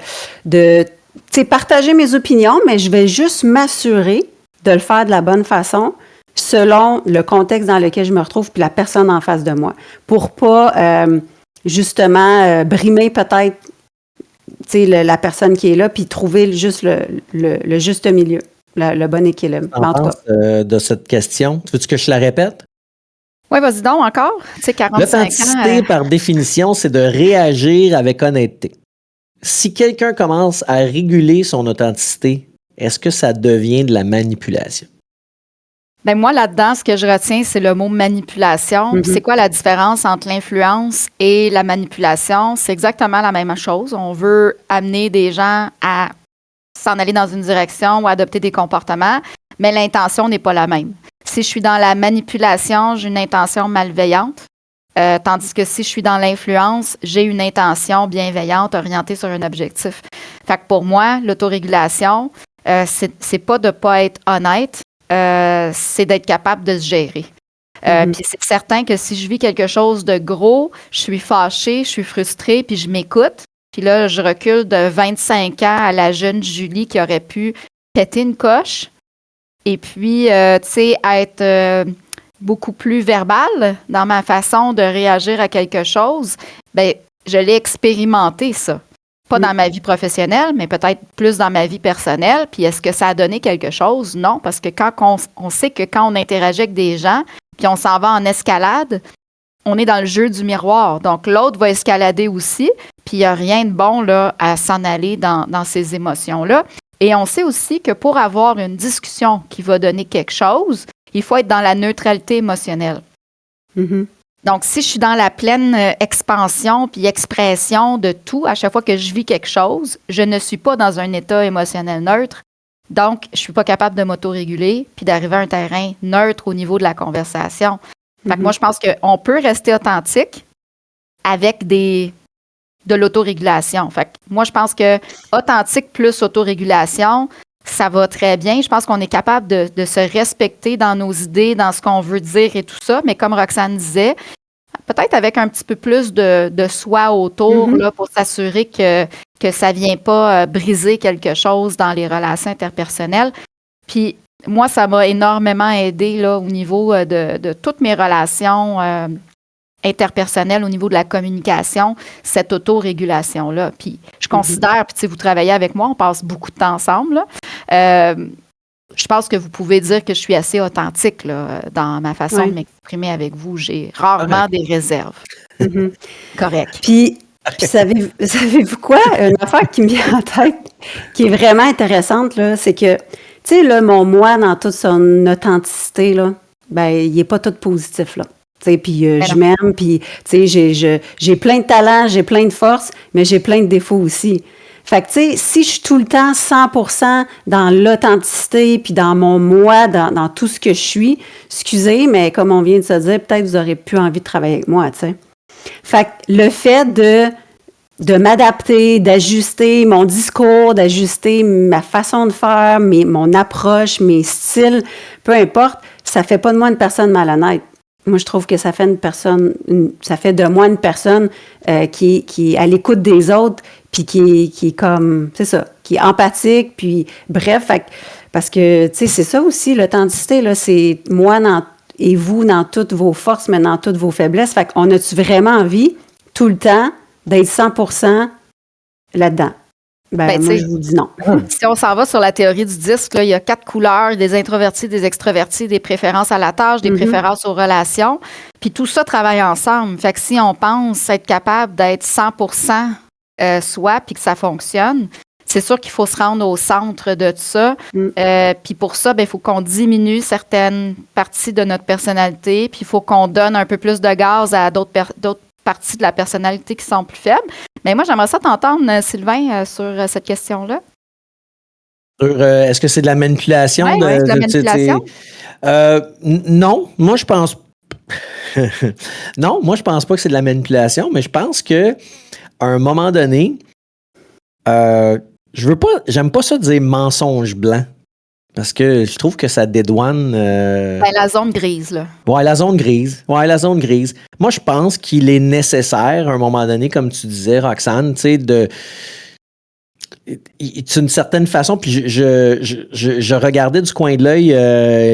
partager mes opinions, mais je vais juste m'assurer de le faire de la bonne façon, selon le contexte dans lequel je me retrouve puis la personne en face de moi, pour pas justement brimer peut-être la personne qui est là puis trouver juste le juste milieu, le bon équilibre. En tout cas, de cette question, veux-tu que je la répète? Oui, vas-y donc encore. Tu sais, 45 L'authenticité, par définition, c'est de réagir avec honnêteté. Si quelqu'un commence à réguler son authenticité, est-ce que ça devient de la manipulation? Ben moi, là-dedans, ce que je retiens, c'est le mot manipulation. C'est quoi la différence entre l'influence et la manipulation? C'est exactement la même chose. On veut amener des gens à s'en aller dans une direction ou adopter des comportements, mais l'intention n'est pas la même. Si je suis dans la manipulation, j'ai une intention malveillante, tandis que si je suis dans l'influence, j'ai une intention bienveillante orientée sur un objectif. Fait que pour moi, l'autorégulation, c'est pas de pas être honnête, c'est d'être capable de se gérer. Puis c'est certain que si je vis quelque chose de gros, je suis fâchée, je suis frustrée, puis je m'écoute. Puis là, je recule de 25 ans à la jeune Julie qui aurait pu péter une coche. Et puis, tu sais, être beaucoup plus verbale dans ma façon de réagir à quelque chose, bien, je l'ai expérimenté, ça. Pas dans ma vie professionnelle, mais peut-être plus dans ma vie personnelle. Puis est-ce que ça a donné quelque chose? Non, parce que quand on sait que quand on interagit avec des gens, puis on s'en va en escalade, on est dans le jeu du miroir. Donc, l'autre va escalader aussi, puis il n'y a rien de bon là, à s'en aller dans ces émotions-là. Et on sait aussi que pour avoir une discussion qui va donner quelque chose, il faut être dans la neutralité émotionnelle. Donc, si je suis dans la pleine expansion puis expression de tout, à chaque fois que je vis quelque chose, je ne suis pas dans un état émotionnel neutre. Donc, je ne suis pas capable de m'autoréguler puis d'arriver à un terrain neutre au niveau de la conversation. Fait que moi, je pense qu'on peut rester authentique avec de l'autorégulation. Fait que moi, je pense que authentique plus autorégulation, ça va très bien. Je pense qu'on est capable de se respecter dans nos idées, dans ce qu'on veut dire et tout ça. Mais comme Roxane disait, peut-être avec un petit peu plus de soi autour là, pour s'assurer que ça ne vient pas briser quelque chose dans les relations interpersonnelles. Puis moi, ça m'a énormément aidé là, au niveau de toutes mes relations interpersonnelle au niveau de la communication, cette autorégulation-là. Puis je considère, puis vous travaillez avec moi, on passe beaucoup de temps ensemble, là. Je pense que vous pouvez dire que je suis assez authentique là, dans ma façon de m'exprimer avec vous. J'ai rarement des réserves. Correct. Puis savez-vous quoi? Une affaire qui me vient en tête, qui est vraiment intéressante, là, c'est que, tu sais, là, mon moi, dans toute son authenticité, là, ben, il n'est pas tout positif, là. Puis je m'aime, puis j'ai plein de talents, j'ai plein de forces, mais j'ai plein de défauts aussi. Fait que, tu sais, si je suis tout le temps 100% dans l'authenticité, puis dans mon moi, dans tout ce que je suis, excusez, mais comme on vient de se dire, peut-être vous n'aurez plus envie de travailler avec moi, tu sais. Fait que le fait de m'adapter, d'ajuster mon discours, d'ajuster ma façon de faire, mon approche, mes styles, peu importe, ça fait pas de moi une personne malhonnête. Moi, je trouve que ça fait ça fait de moi une personne qui est à l'écoute des autres, puis qui est comme, c'est ça, qui est empathique, puis bref, parce que, tu sais, c'est ça aussi, l'authenticité, là, c'est moi et vous dans toutes vos forces, mais dans toutes vos faiblesses. Fait qu'on a-tu vraiment envie, tout le temps, d'être 100% là-dedans? Ben moi, je vous dis non. Si on s'en va sur la théorie du disque, là, il y a 4 couleurs, des introvertis, des extrovertis, des préférences à la tâche, des préférences aux relations. Puis tout ça travaille ensemble. Fait que si on pense être capable d'être 100% soi puis que ça fonctionne, c'est sûr qu'il faut se rendre au centre de tout ça. Puis pour ça, il faut qu'on diminue certaines parties de notre personnalité, puis il faut qu'on donne un peu plus de gaz à d'autres parties de la personnalité qui sont plus faibles. Mais moi, j'aimerais ça t'entendre, Sylvain, sur cette question-là. Est-ce que c'est de la manipulation? Oui, c'est de la manipulation. Non, moi, je pense... non, moi, je pense pas que c'est de la manipulation, mais je pense que à un moment donné, j'aime pas ça dire mensonge blanc. Parce que je trouve que ça dédouane... la zone grise, là. Ouais, la zone grise. Moi, je pense qu'il est nécessaire, à un moment donné, comme tu disais, Roxane, tu sais, d'une certaine façon, puis je regardais du coin de l'œil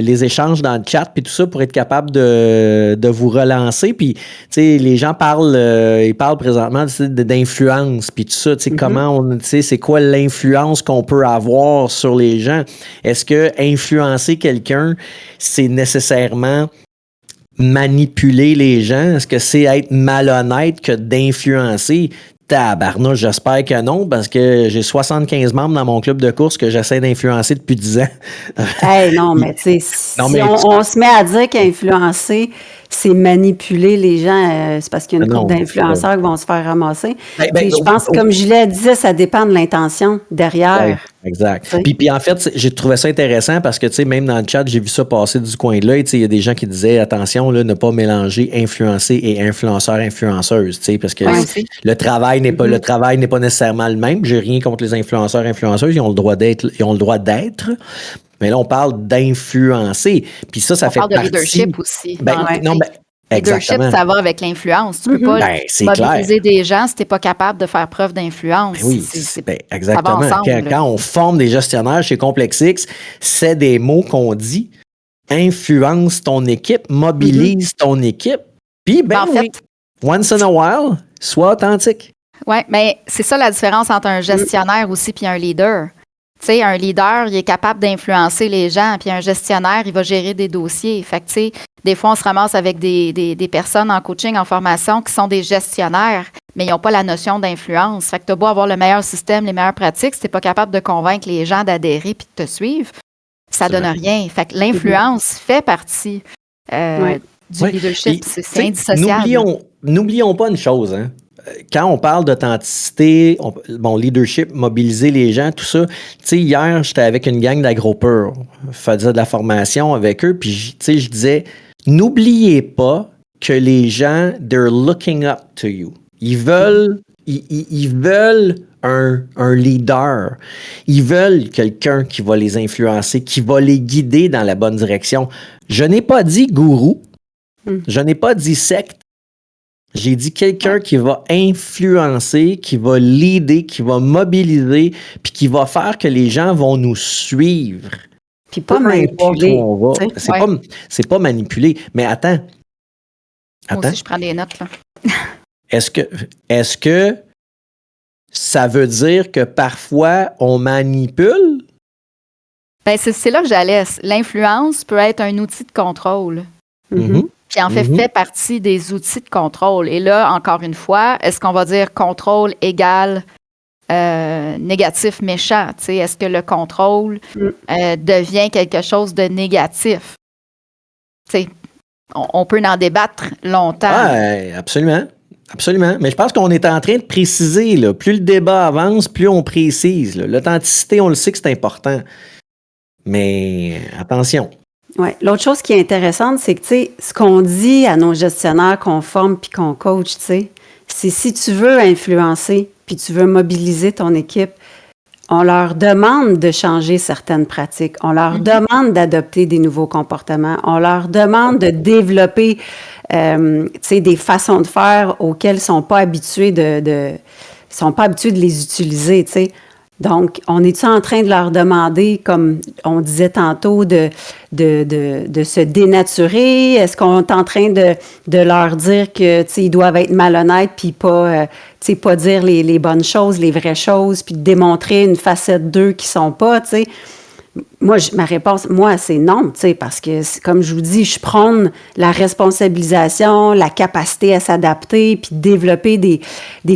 les échanges dans le chat, puis tout ça pour être capable de vous relancer. Puis, tu sais, les gens parlent, ils parlent présentement d'influence, puis tout ça, tu sais, comment tu sais, c'est quoi l'influence qu'on peut avoir sur les gens? Est-ce que influencer quelqu'un, c'est nécessairement manipuler les gens? Est-ce que c'est être malhonnête que d'influencer? Tabarnouche, j'espère que non, parce que j'ai 75 membres dans mon club de course que j'essaie d'influencer depuis 10 ans. Hey, non, mais tu sais, si Non, mais on se met à dire qu'influencer, c'est manipuler les gens, c'est parce qu'il y a une Non, couple d'influenceurs qui vont se faire ramasser. Ben, Tu sais, je pense, comme Julia disait, ça dépend de l'intention derrière. exact. Tu sais. Puis en fait, j'ai trouvé ça intéressant parce que, tu sais, même dans le chat, j'ai vu ça passer du coin de l'œil. Tu sais, il y a des gens qui disaient, attention, là, ne pas mélanger influencer et influenceur-influenceuse, tu sais, parce que Ouais, aussi. le travail n'est pas nécessairement le même. J'ai rien contre les influenceurs-influenceuses, ils ont le droit d'être. Mais là, on parle d'influencer. Puis ça On fait parle de partie... leadership aussi. Ben, dans non, ben, leadership, exactement. ça va avec l'influence. Tu peux pas Ben, c'est mobiliser des gens si tu n'es pas capable de faire preuve d'influence. Ben oui, Ça va exactement. ensemble. Quand on forme des gestionnaires chez Complexix, c'est des mots qu'on dit. Influence ton équipe, mobilise ton équipe. Puis, ben En oui, fait, once in a while, sois authentique. oui, mais c'est ça la différence entre un gestionnaire aussi puis un leader. Tu sais, un leader, il est capable d'influencer les gens, puis un gestionnaire, il va gérer des dossiers. Fait que, tu sais, des fois, on se ramasse avec des personnes en coaching, en formation, qui sont des gestionnaires, mais ils n'ont pas la notion d'influence. Fait que tu as beau avoir le meilleur système, les meilleures pratiques, si tu n'es pas capable de convaincre les gens d'adhérer puis de te suivre, ça donne rien. Fait que l'influence fait partie du leadership. Puis, C'est indissociable. N'oublions pas une chose, hein. Quand on parle d'authenticité, leadership, mobiliser les gens, tout ça, tu sais, hier, j'étais avec une gang d'agropeurs, je faisais de la formation avec eux, puis, tu sais, je disais, n'oubliez pas que les gens, they're looking up to you. Ils veulent un leader. Ils veulent quelqu'un qui va les influencer, qui va les guider dans la bonne direction. Je n'ai pas dit gourou, je n'ai pas dit secte. J'ai dit quelqu'un qui va influencer, qui va leader, qui va mobiliser, puis qui va faire que les gens vont nous suivre. Puis pas Peu importe manipuler. où on va. C'est pas manipuler. Mais attends. Moi aussi, je prends des notes, là. Est-ce que ça veut dire que parfois on manipule? Ben, c'est là que j'allais. L'influence peut être un outil de contrôle. Puis en fait partie des outils de contrôle. Et là, encore une fois, est-ce qu'on va dire contrôle égale négatif méchant? T'sais, est-ce que le contrôle devient quelque chose de négatif? T'sais, on peut en débattre longtemps. Oui, absolument. Absolument. Mais je pense qu'on est en train de préciser. Là. Plus le débat avance, plus on précise. Là. L'authenticité, on le sait que c'est important. Mais attention. Ouais. L'autre chose qui est intéressante, c'est que, tu sais, ce qu'on dit à nos gestionnaires qu'on forme puis qu'on coach, tu sais, c'est si tu veux influencer puis tu veux mobiliser ton équipe, on leur demande de changer certaines pratiques. On leur demande d'adopter des nouveaux comportements. On leur demande de développer, tu sais, des façons de faire auxquelles ils sont pas habitués de les utiliser, tu sais. Donc, on est-tu en train de leur demander, comme on disait tantôt, de se dénaturer? Est-ce qu'on est en train de leur dire que, tu sais, ils doivent être malhonnêtes puis pas, tu sais, pas dire les bonnes choses, les vraies choses, puis démontrer une facette d'eux qui sont pas, tu sais? Moi, ma réponse, c'est non, tu sais, parce que, comme je vous dis, je prône la responsabilisation, la capacité à s'adapter, puis développer des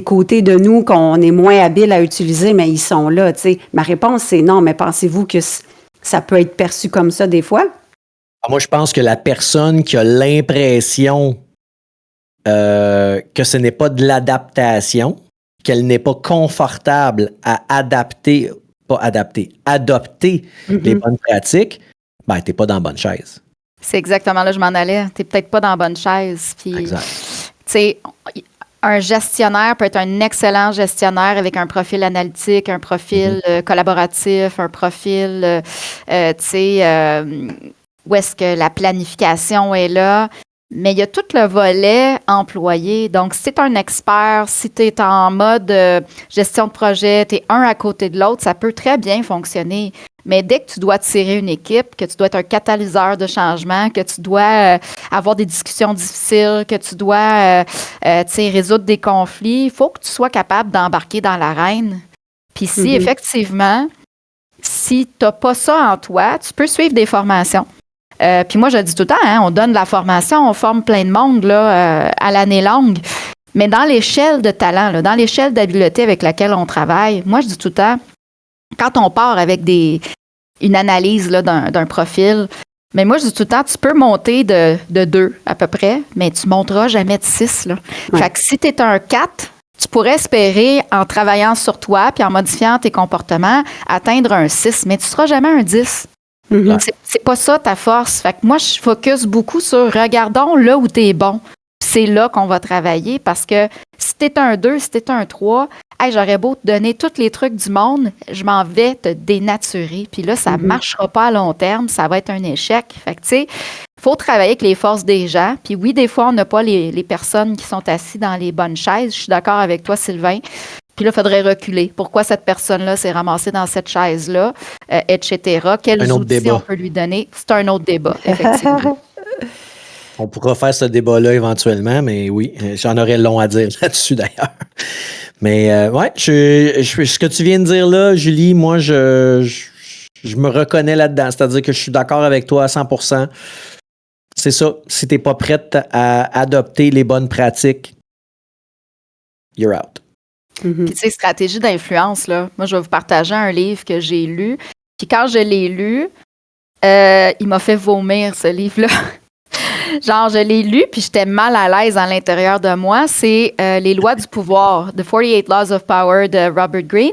côtés de nous qu'on est moins habile à utiliser, mais ils sont là, tu sais. Ma réponse, c'est non, mais pensez-vous que ça peut être perçu comme ça des fois? Moi, je pense que la personne qui a l'impression que ce n'est pas de l'adaptation, qu'elle n'est pas confortable à adopter les bonnes pratiques, ben, t'es pas dans la bonne chaise. C'est exactement là que je m'en allais. T'es peut-être pas dans la bonne chaise. Puis, Exact. tu sais, un gestionnaire peut être un excellent gestionnaire avec un profil analytique, un profil collaboratif, un profil, tu sais, où est-ce que la planification est là. Mais il y a tout le volet employé. Donc, si tu es un expert, si tu es en mode gestion de projet, tu es un à côté de l'autre, ça peut très bien fonctionner. Mais dès que tu dois tirer une équipe, que tu dois être un catalyseur de changement, que tu dois avoir des discussions difficiles, que tu dois résoudre des conflits, il faut que tu sois capable d'embarquer dans l'arène. Puis si, effectivement, si tu n'as pas ça en toi, tu peux suivre des formations. Puis moi, je le dis tout le temps, on donne de la formation, on forme plein de monde là, à l'année longue. Mais dans l'échelle de talent, là, dans l'échelle d'habileté avec laquelle on travaille, moi, je dis tout le temps, quand on part avec une analyse là, d'un profil, mais moi, je dis tout le temps, tu peux monter de 2 à peu près, mais tu ne monteras jamais de 6. Là. Ouais. Fait que si tu es un 4, tu pourrais espérer, en travaillant sur toi puis en modifiant tes comportements, atteindre un 6, mais tu ne seras jamais un 10. C'est pas ça ta force. Fait que moi, je focus beaucoup sur regardons là où tu es bon. C'est là qu'on va travailler parce que si tu es un 2, si tu es un 3, j'aurais beau te donner tous les trucs du monde, je m'en vais te dénaturer. Puis là, ça ne marchera pas à long terme, ça va être un échec. Fait que, tu sais, il faut travailler avec les forces des gens. Puis oui, des fois, on n'a pas les personnes qui sont assises dans les bonnes chaises. Je suis d'accord avec toi, Sylvain. Puis là, il faudrait reculer. Pourquoi cette personne-là s'est ramassée dans cette chaise-là, etc. Quels outils on peut lui donner? C'est un autre débat, effectivement. On pourra faire ce débat-là éventuellement, mais oui, j'en aurais long à dire là-dessus d'ailleurs. Mais ouais, ce que tu viens de dire là, Julie, moi, je me reconnais là-dedans. C'est-à-dire que je suis d'accord avec toi à 100%. C'est ça. Si tu n'es pas prête à adopter les bonnes pratiques, you're out. Puis, tu sais, stratégie d'influence, là. Moi, je vais vous partager un livre que j'ai lu. Puis, quand je l'ai lu, il m'a fait vomir, ce livre-là. Genre, je l'ai lu, puis j'étais mal à l'aise à l'intérieur de moi. C'est Les lois du pouvoir, The 48 Laws of Power de Robert Greene.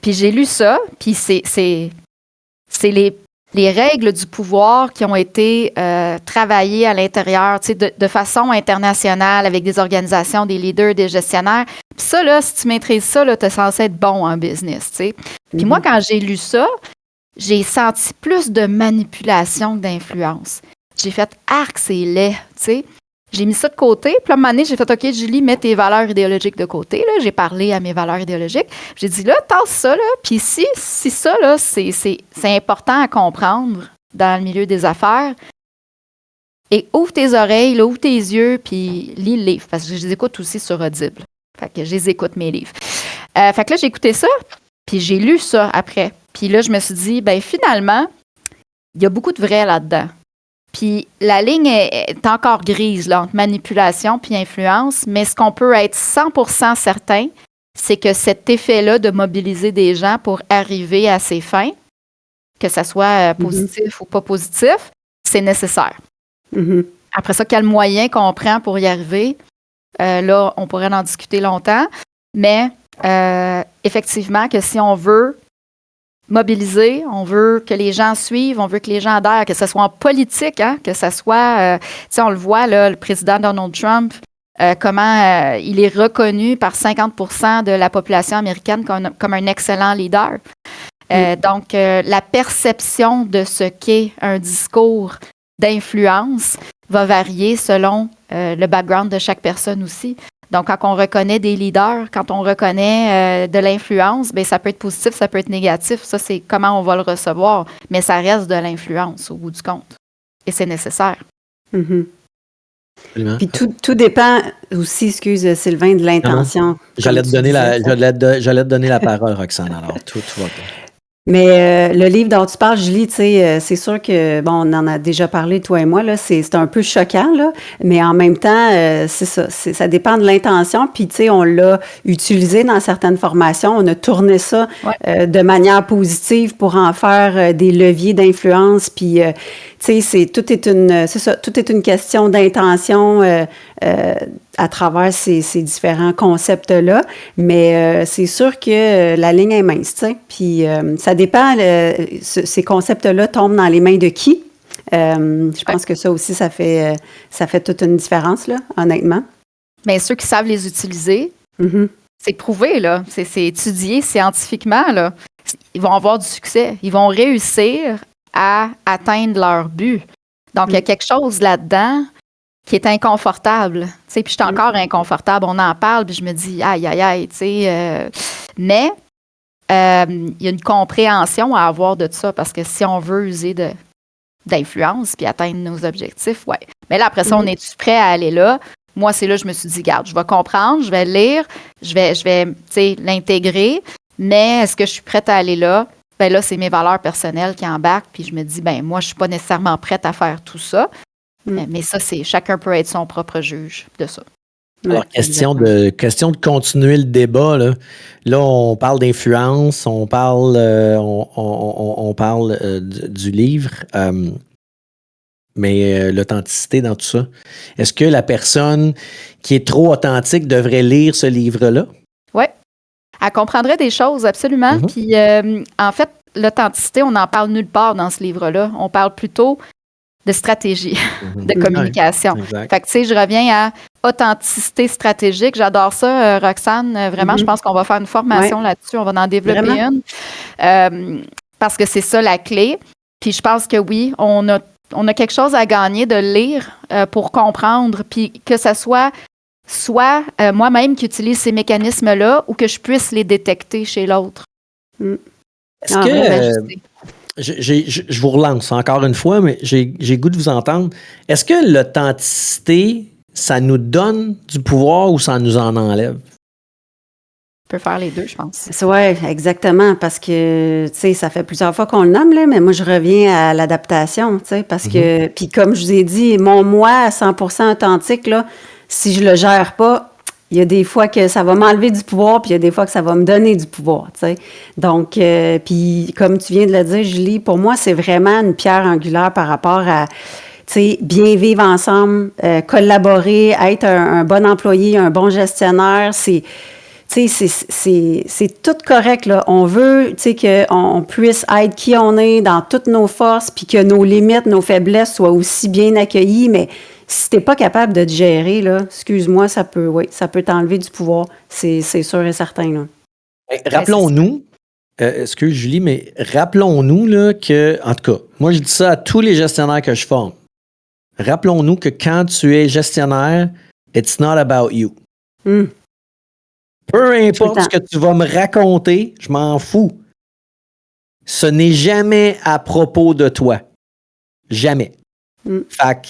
Puis j'ai lu ça, puis c'est les règles du pouvoir qui ont été travaillées à l'intérieur, tu sais, de façon internationale avec des organisations, des leaders, des gestionnaires. Puis ça, là, si tu maîtrises ça, là, t'es censé être bon en business, tu sais. Puis moi, quand j'ai lu ça, j'ai senti plus de manipulation que d'influence. J'ai fait « arc, c'est laid », tu sais. J'ai mis ça de côté. Puis à un moment donné, j'ai fait « OK, Julie, mets tes valeurs idéologiques de côté. » Là, j'ai parlé à mes valeurs idéologiques. J'ai dit « Là, tasse ça, là. Puis si ça, là, c'est important à comprendre dans le milieu des affaires, et ouvre tes oreilles, là, ouvre tes yeux, puis lis le livre. » Parce que je les écoute aussi sur Audible. Fait que je les écoute, mes livres. Fait que là, j'ai écouté ça, puis j'ai lu ça après. Puis là, je me suis dit, ben finalement, il y a beaucoup de vrai là-dedans. Puis la ligne est encore grise là, entre manipulation puis influence, mais ce qu'on peut être 100% certain, c'est que cet effet-là de mobiliser des gens pour arriver à ses fins, que ça soit positif ou pas positif, c'est nécessaire. Après ça, quel moyen qu'on prend pour y arriver? Là, on pourrait en discuter longtemps, mais effectivement que si on veut mobiliser, on veut que les gens suivent, on veut que les gens adhèrent, que ce soit en politique, hein, que ce soit, tu sais, on le voit, là, le président Donald Trump, comment il est reconnu par 50% de la population américaine comme un excellent leader. Donc, la perception de ce qu'est un discours d'influence va varier selon le background de chaque personne aussi. Donc, quand on reconnaît des leaders, quand on reconnaît de l'influence, bien, ça peut être positif, ça peut être négatif. Ça, c'est comment on va le recevoir. Mais ça reste de l'influence au bout du compte. Et c'est nécessaire. Puis tout dépend aussi, excuse Sylvain, de l'intention. J'allais te donner la parole, Roxane. Alors, tout va bien. Mais le livre dont tu parles, Julie, tu sais, c'est sûr que, bon, on en a déjà parlé, toi et moi, là, c'est un peu choquant, là, mais en même temps, c'est ça, ça dépend de l'intention, puis, tu sais, on l'a utilisé dans certaines formations, on a tourné ça de manière positive pour en faire des leviers d'influence, puis, tu sais, tout est une question d'intention à travers ces différents concepts-là, mais c'est sûr que la ligne est mince, tu sais, puis ça dépend, ces concepts-là tombent dans les mains de qui. Je pense que ça aussi, ça fait toute une différence, là, honnêtement. Bien, ceux qui savent les utiliser, c'est prouvé, là, c'est étudié scientifiquement, là. Ils vont avoir du succès, ils vont réussir à atteindre leur but. Donc, il y a quelque chose là-dedans qui est inconfortable. Tu sais, puis je suis encore inconfortable. On en parle, puis je me dis, aïe, aïe, aïe, tu sais. Mais il y a une compréhension à avoir de ça, parce que si on veut user d'influence puis atteindre nos objectifs, ouais. Mais là, après ça, on est-tu prêt à aller là? Moi, c'est là que je me suis dit, garde, je vais comprendre, je vais lire, je vais tu sais, l'intégrer, mais est-ce que je suis prête à aller là? Ben là, c'est mes valeurs personnelles qui embarquent, puis je me dis, ben moi, je suis pas nécessairement prête à faire tout ça. Mais ça, c'est chacun peut être son propre juge de ça. Alors, question de continuer le débat, là. Là, on parle d'influence, on parle, on parle du livre, mais l'authenticité dans tout ça. Est-ce que la personne qui est trop authentique devrait lire ce livre-là? Oui. Elle comprendrait des choses, absolument. Puis, en fait, l'authenticité, on n'en parle nulle part dans ce livre-là. On parle plutôt de stratégie, de communication. Ouais, fait que, tu sais, je reviens à authenticité stratégique. J'adore ça, Roxane. Vraiment, je pense qu'on va faire une formation là-dessus. On va en développer une. Parce que c'est ça la clé. Puis je pense que oui, on a quelque chose à gagner de lire pour comprendre, puis que ça soit moi-même qui utilise ces mécanismes-là ou que je puisse les détecter chez l'autre. Est-ce que... Je vous relance encore une fois, mais j'ai goût de vous entendre. Est-ce que l'authenticité, ça nous donne du pouvoir ou ça nous en enlève? On peut faire les deux, je pense. Oui, exactement, parce que, tu sais, ça fait plusieurs fois qu'on le nomme, là, mais moi, je reviens à l'adaptation, tu sais, parce que, puis comme je vous ai dit, mon moi à 100% authentique, là, si je le gère pas, il y a des fois que ça va m'enlever du pouvoir, puis il y a des fois que ça va me donner du pouvoir, tu sais. Donc, puis comme tu viens de le dire, Julie, pour moi, c'est vraiment une pierre angulaire par rapport à, tu sais, bien vivre ensemble, collaborer, être un bon employé, un bon gestionnaire, c'est tout correct, là. On veut, tu sais, qu'on puisse être qui on est dans toutes nos forces, puis que nos limites, nos faiblesses soient aussi bien accueillies, mais si t'es pas capable de te gérer, là, excuse-moi, ça peut t'enlever du pouvoir. C'est sûr et certain, là. Rappelons-nous, excuse Julie, mais rappelons-nous là, que, en tout cas, moi je dis ça à tous les gestionnaires que je forme. Rappelons-nous que quand tu es gestionnaire, it's not about you. Peu importe ce que tu vas me raconter, je m'en fous. Ce n'est jamais à propos de toi. Jamais. Fait que,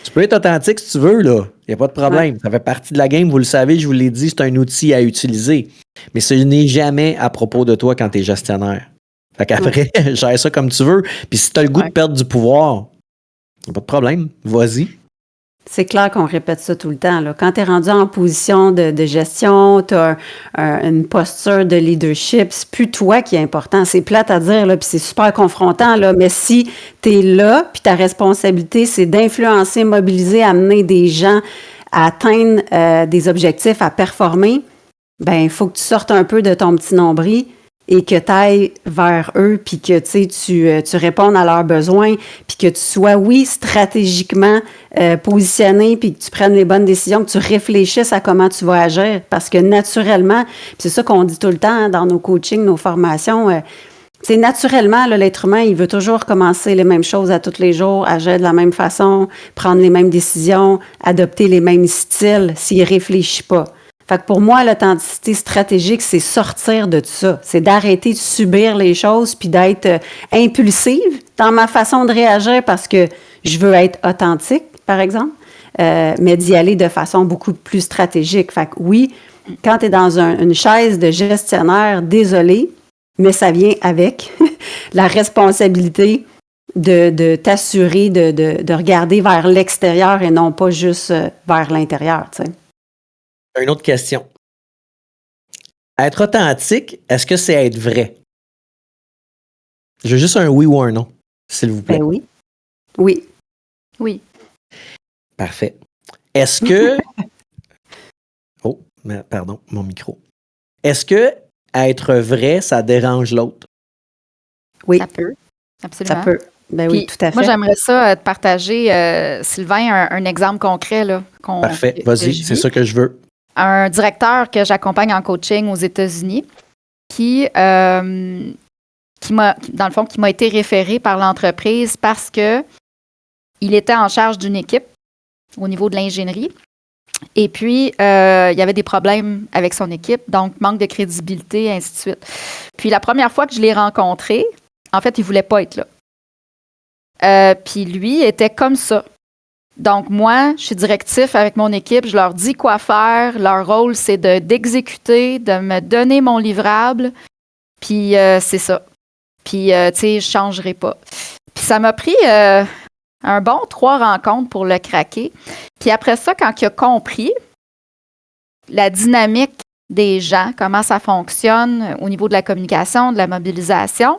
tu peux être authentique si tu veux, là. Il n'y a pas de problème. Ça fait partie de la game, vous le savez, je vous l'ai dit, c'est un outil à utiliser. Mais ce n'est jamais à propos de toi quand tu es gestionnaire. Fait qu'après, gère ça comme tu veux. Puis si tu as le goût de perdre du pouvoir, il n'y a pas de problème. Vas-y. C'est clair qu'on répète ça tout le temps, là. Quand tu es rendu en position de gestion, tu as une posture de leadership, c'est plus toi qui est important. C'est plate à dire, là, puis c'est super confrontant, là, mais si tu es là, puis ta responsabilité, c'est d'influencer, mobiliser, amener des gens à atteindre des objectifs, à performer, ben il faut que tu sortes un peu de ton petit nombril et que tu ailles vers eux, puis que tu répondes à leurs besoins, puis que tu sois, oui, stratégiquement positionné, puis que tu prennes les bonnes décisions, que tu réfléchisses à comment tu vas agir, parce que naturellement, puis c'est ça qu'on dit tout le temps dans nos coachings, nos formations, naturellement, là, l'être humain, il veut toujours commencer les mêmes choses à tous les jours, agir de la même façon, prendre les mêmes décisions, adopter les mêmes styles s'il ne réfléchit pas. Fait que pour moi, l'authenticité stratégique, c'est sortir de tout ça. C'est d'arrêter de subir les choses puis d'être impulsive dans ma façon de réagir parce que je veux être authentique, par exemple, mais d'y aller de façon beaucoup plus stratégique. Fait que oui, quand tu es dans une chaise de gestionnaire, désolé, mais ça vient avec la responsabilité de t'assurer de regarder vers l'extérieur et non pas juste vers l'intérieur, tu sais. Une autre question. Être authentique, est-ce que c'est être vrai? J'ai juste un oui ou un non, s'il vous plaît. Ben oui. Oui. Oui. Parfait. Est-ce que... Oh, pardon, mon micro. Est-ce que être vrai, ça dérange l'autre? Oui. Ça peut. Absolument. Ça peut. Ben oui, tout à fait. Moi, j'aimerais ça te partager, Sylvain, un exemple concret. Là, parfait. Vas-y, c'est ça que je veux. Un directeur que j'accompagne en coaching aux États-Unis qui m'a été référé par l'entreprise parce que il était en charge d'une équipe au niveau de l'ingénierie. Et puis, il y avait des problèmes avec son équipe, donc manque de crédibilité, ainsi de suite. Puis la première fois que je l'ai rencontré, en fait, il ne voulait pas être là. Puis lui était comme ça. Donc moi, je suis directif avec mon équipe, je leur dis quoi faire. Leur rôle, c'est d'exécuter, de me donner mon livrable. Puis c'est ça. Puis, tu sais, je ne changerai pas. Puis ça m'a pris un bon 3 rencontres pour le craquer. Puis après ça, quand il a compris la dynamique des gens, comment ça fonctionne au niveau de la communication, de la mobilisation,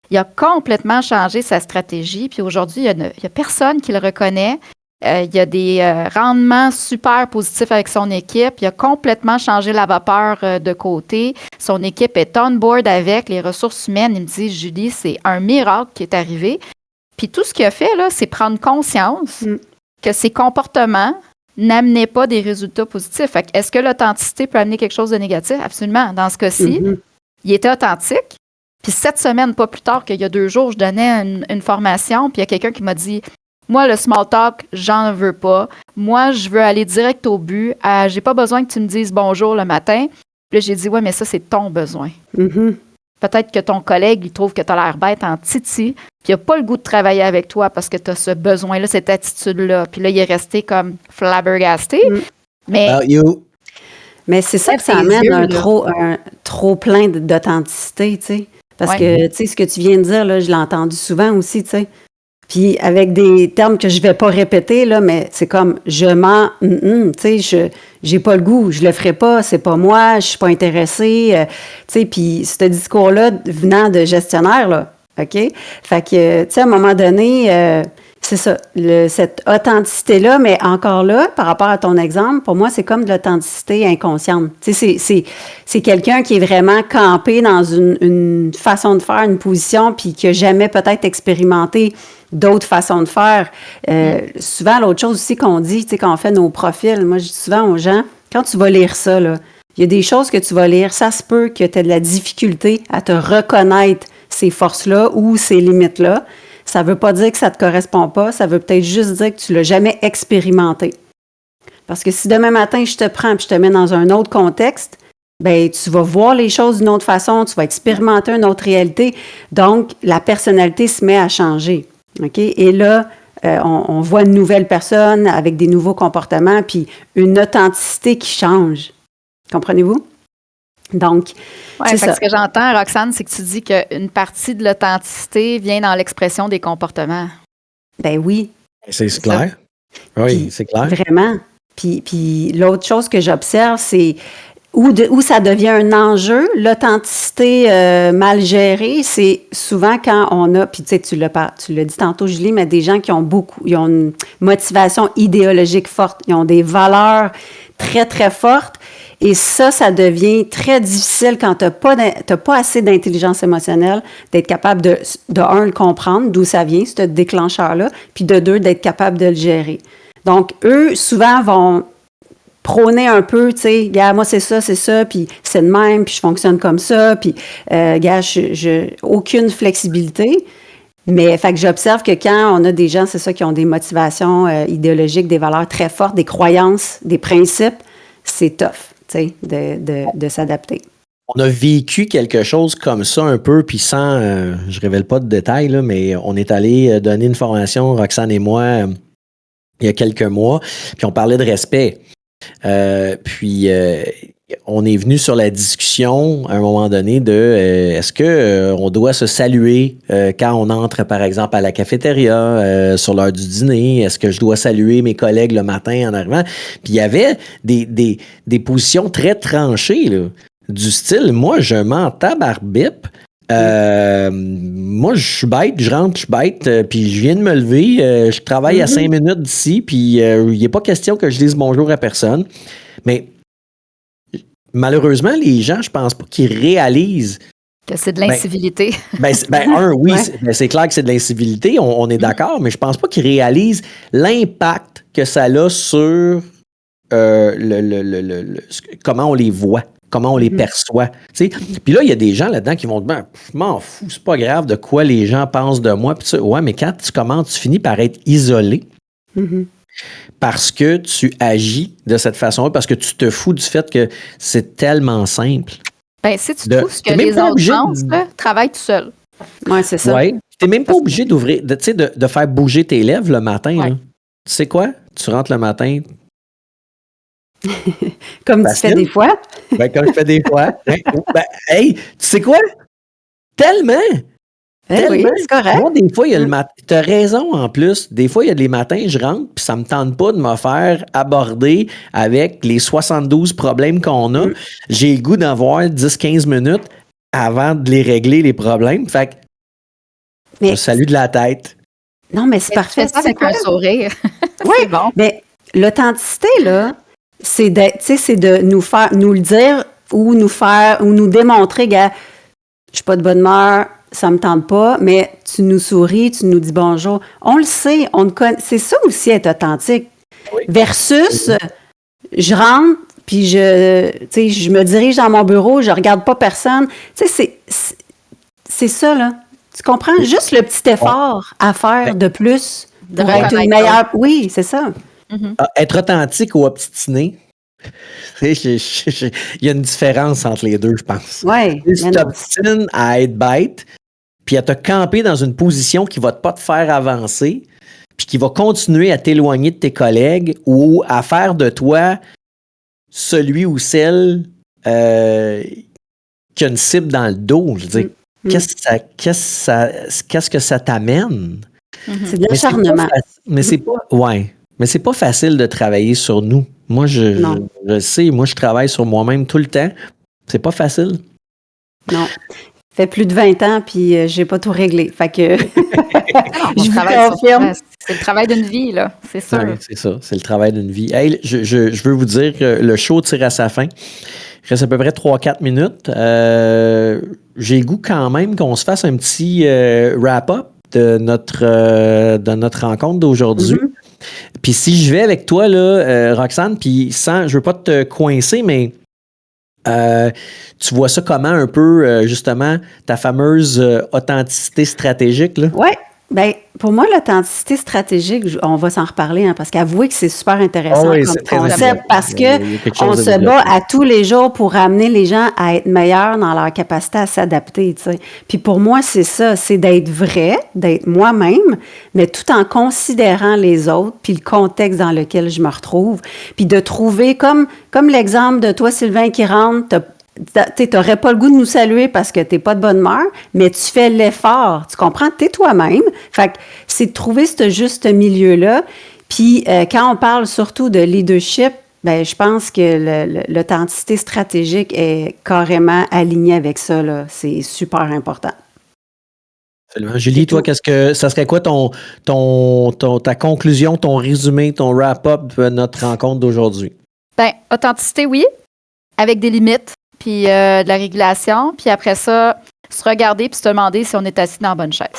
il a complètement changé sa stratégie. Puis aujourd'hui, il n'y a personne qui le reconnaît. Il y a des rendements super positifs avec son équipe. Il a complètement changé la vapeur de côté. Son équipe est on board avec les ressources humaines. Il me dit, Julie, c'est un miracle qui est arrivé. Puis tout ce qu'il a fait, là, c'est prendre conscience que ses comportements n'amenaient pas des résultats positifs. Fait que est-ce que l'authenticité peut amener quelque chose de négatif? Absolument. Dans ce cas-ci, il était authentique. Puis 7 semaines, pas plus tard qu'il y a 2 jours, je donnais une formation, puis il y a quelqu'un qui m'a dit, moi, le small talk, j'en veux pas. Moi, je veux aller direct au but. J'ai pas besoin que tu me dises bonjour le matin. Puis là, j'ai dit, ouais, mais ça, c'est ton besoin. Peut-être que ton collègue, il trouve que tu as l'air bête en titi, puis il n'a pas le goût de travailler avec toi parce que tu as ce besoin-là, cette attitude-là. Puis là, il est resté comme flabbergasté. Mais c'est ça que ça amène un trop plein d'authenticité, tu sais. Parce que, tu sais, ce que tu viens de dire, là, je l'ai entendu souvent aussi, tu sais. Puis avec des termes que je vais pas répéter, là, mais c'est comme je mens, tu sais, j'ai pas le goût, je le ferai pas, c'est pas moi, je suis pas intéressée, tu sais, puis ce discours-là venant de gestionnaire, là, OK? Fait que, tu sais, à un moment donné, c'est ça, cette authenticité-là, mais encore là, par rapport à ton exemple, pour moi, c'est comme de l'authenticité inconsciente. Tu sais, c'est quelqu'un qui est vraiment campé dans une façon de faire, une position, puis qui n'a jamais peut-être expérimenté d'autres façons de faire. Souvent, l'autre chose aussi qu'on dit, tu sais, quand on fait nos profils, moi, je dis souvent aux gens, quand tu vas lire ça, là, il y a des choses que tu vas lire, ça se peut que tu aies de la difficulté à te reconnaître ces forces-là ou ces limites-là. Ça ne veut pas dire que ça ne te correspond pas, ça veut peut-être juste dire que tu ne l'as jamais expérimenté. Parce que si demain matin, je te prends et je te mets dans un autre contexte, ben tu vas voir les choses d'une autre façon, tu vas expérimenter une autre réalité. Donc, la personnalité se met à changer. OK? Et là, on voit une nouvelle personne avec des nouveaux comportements puis une authenticité qui change. Comprenez-vous? Donc, c'est ça. Ce que j'entends, Roxane, c'est que tu dis qu'une partie de l'authenticité vient dans l'expression des comportements. Ben oui. C'est clair. Oui, puis, c'est clair. Vraiment. Puis l'autre chose que j'observe, c'est où ça devient un enjeu, l'authenticité mal gérée, c'est souvent quand on a, puis tu sais, tu l'as dit tantôt, Julie, mais des gens qui ont ils ont une motivation idéologique forte, ils ont des valeurs très, très fortes. Et ça devient très difficile quand tu n'as pas assez d'intelligence émotionnelle d'être capable de un, le comprendre, d'où ça vient, ce déclencheur-là, puis de deux, d'être capable de le gérer. Donc, eux, souvent, vont prôner un peu, tu sais, gars, moi, c'est ça, puis c'est de même, puis je fonctionne comme ça, puis, gars, j'ai aucune flexibilité. Mais, fait que j'observe que quand on a des gens, c'est ça, qui ont des motivations idéologiques, des valeurs très fortes, des croyances, des principes, c'est tough. De s'adapter. On a vécu quelque chose comme ça un peu, puis sans, je révèle pas de détails, là, mais on est allé donner une formation, Roxane et moi, il y a quelques mois, puis on parlait de respect. Puis on est venu sur la discussion à un moment donné de est-ce que on doit se saluer quand on entre, par exemple, à la cafétéria sur l'heure du dîner? Est-ce que je dois saluer mes collègues le matin en arrivant? Puis il y avait des positions très tranchées, là, du style, moi, je m'en tabarbipe. Moi, je suis bête, je rentre, je suis bête, puis je viens de me lever, je travaille à 5 minutes d'ici, puis il n'est pas question que je dise bonjour à personne. Mais malheureusement, les gens, je pense pas qu'ils réalisent que c'est de l'incivilité. Oui, c'est clair que c'est de l'incivilité, on est d'accord, mais je pense pas qu'ils réalisent l'impact que ça a sur comment on les voit. Comment on les perçoit. T'sais. Puis là, il y a des gens là-dedans qui vont dire je m'en fous, c'est pas grave de quoi les gens pensent de moi. Puis ouais, mais quand tu commences, tu finis par être isolé. parce que tu agis de cette façon-là, parce que tu te fous du fait que c'est tellement simple. Ben, si tu te fous ce que t'es même les pas autres obligé pensent, là, travaille tout seul. Oui, c'est ça. Ouais. Tu n'es même pas obligé d'ouvrir, de faire bouger tes lèvres le matin. Ouais. Là. Tu sais quoi? Tu rentres le matin. Comme tu Facile. fais des fois. Ben, comme je fais des fois. Ben, hey, tu sais quoi? Tellement! Oui, c'est correct. Moi, des fois, il y a le matin. Tu as raison en plus. Des fois, il y a des matins, je rentre, puis ça me tente pas de me faire aborder avec les 72 problèmes qu'on a. J'ai le goût d'en voir 10-15 minutes avant de les régler, les problèmes. Fait que je salue de la tête. Non, mais c'est parfait. Tu fais ça avec un sourire. Oui, C'est bon. mais l'authenticité, là, c'est de nous le dire ou nous démontrer, gars, je suis pas de bonne humeur, ça me tente pas, mais tu nous souris, tu nous dis bonjour. On le sait, on le connaît. C'est ça aussi être authentique. Oui. Versus, je rentre, puis je me dirige dans mon bureau, je regarde pas personne. Tu sais, c'est ça, là. Tu comprends? Juste le petit effort à faire de plus pour être une meilleure... Oui, c'est ça. Être authentique ou obstiné, il y a une différence entre les deux, je pense. Oui. Si tu t'obstines à être bête, puis à te camper dans une position qui ne va pas te faire avancer, puis qui va continuer à t'éloigner de tes collègues ou à faire de toi celui ou celle qui a une cible dans le dos. Je veux dire, qu'est-ce que ça t'amène? C'est de l'acharnement. Mais c'est pas facile de travailler sur nous. Moi, je sais, moi, je travaille sur moi-même tout le temps. C'est pas facile. Non. Ça fait plus de 20 ans, puis j'ai pas tout réglé. Fait que je vous confirme. C'est le travail d'une vie, là. C'est sûr. Oui, c'est ça. C'est le travail d'une vie. Hey, je veux vous dire que le show tire à sa fin. Il reste à peu près 3-4 minutes. J'ai le goût quand même qu'on se fasse un petit wrap-up de notre rencontre d'aujourd'hui. Puis si je vais avec toi, là, Roxane, puis je veux pas te coincer, mais tu vois ça comment un peu, justement, ta fameuse authenticité stratégique, là? Oui. Bien, pour moi, l'authenticité stratégique, on va s'en reparler, parce qu'avouer que c'est super intéressant comme concept, parce qu'on se bat à tous les jours pour amener les gens à être meilleurs dans leur capacité à s'adapter, tu sais. Puis pour moi, c'est ça, c'est d'être vrai, d'être moi-même, mais tout en considérant les autres, puis le contexte dans lequel je me retrouve, puis de trouver, comme l'exemple de toi, Sylvain, qui rentre, tu n'aurais pas le goût de nous saluer parce que tu n'es pas de bonne humeur, mais tu fais l'effort. Tu comprends? Tu es toi-même. Fait que c'est de trouver ce juste milieu-là. Puis, quand on parle surtout de leadership, ben, je pense que l'authenticité stratégique est carrément alignée avec ça, là. C'est super important. Absolument. Julie, toi, ça serait quoi ta conclusion, ton résumé, ton wrap-up de notre rencontre d'aujourd'hui? Ben, authenticité, oui, avec des limites. Puis de la régulation, puis après ça, se regarder puis se demander si on est assis dans la bonne chaise.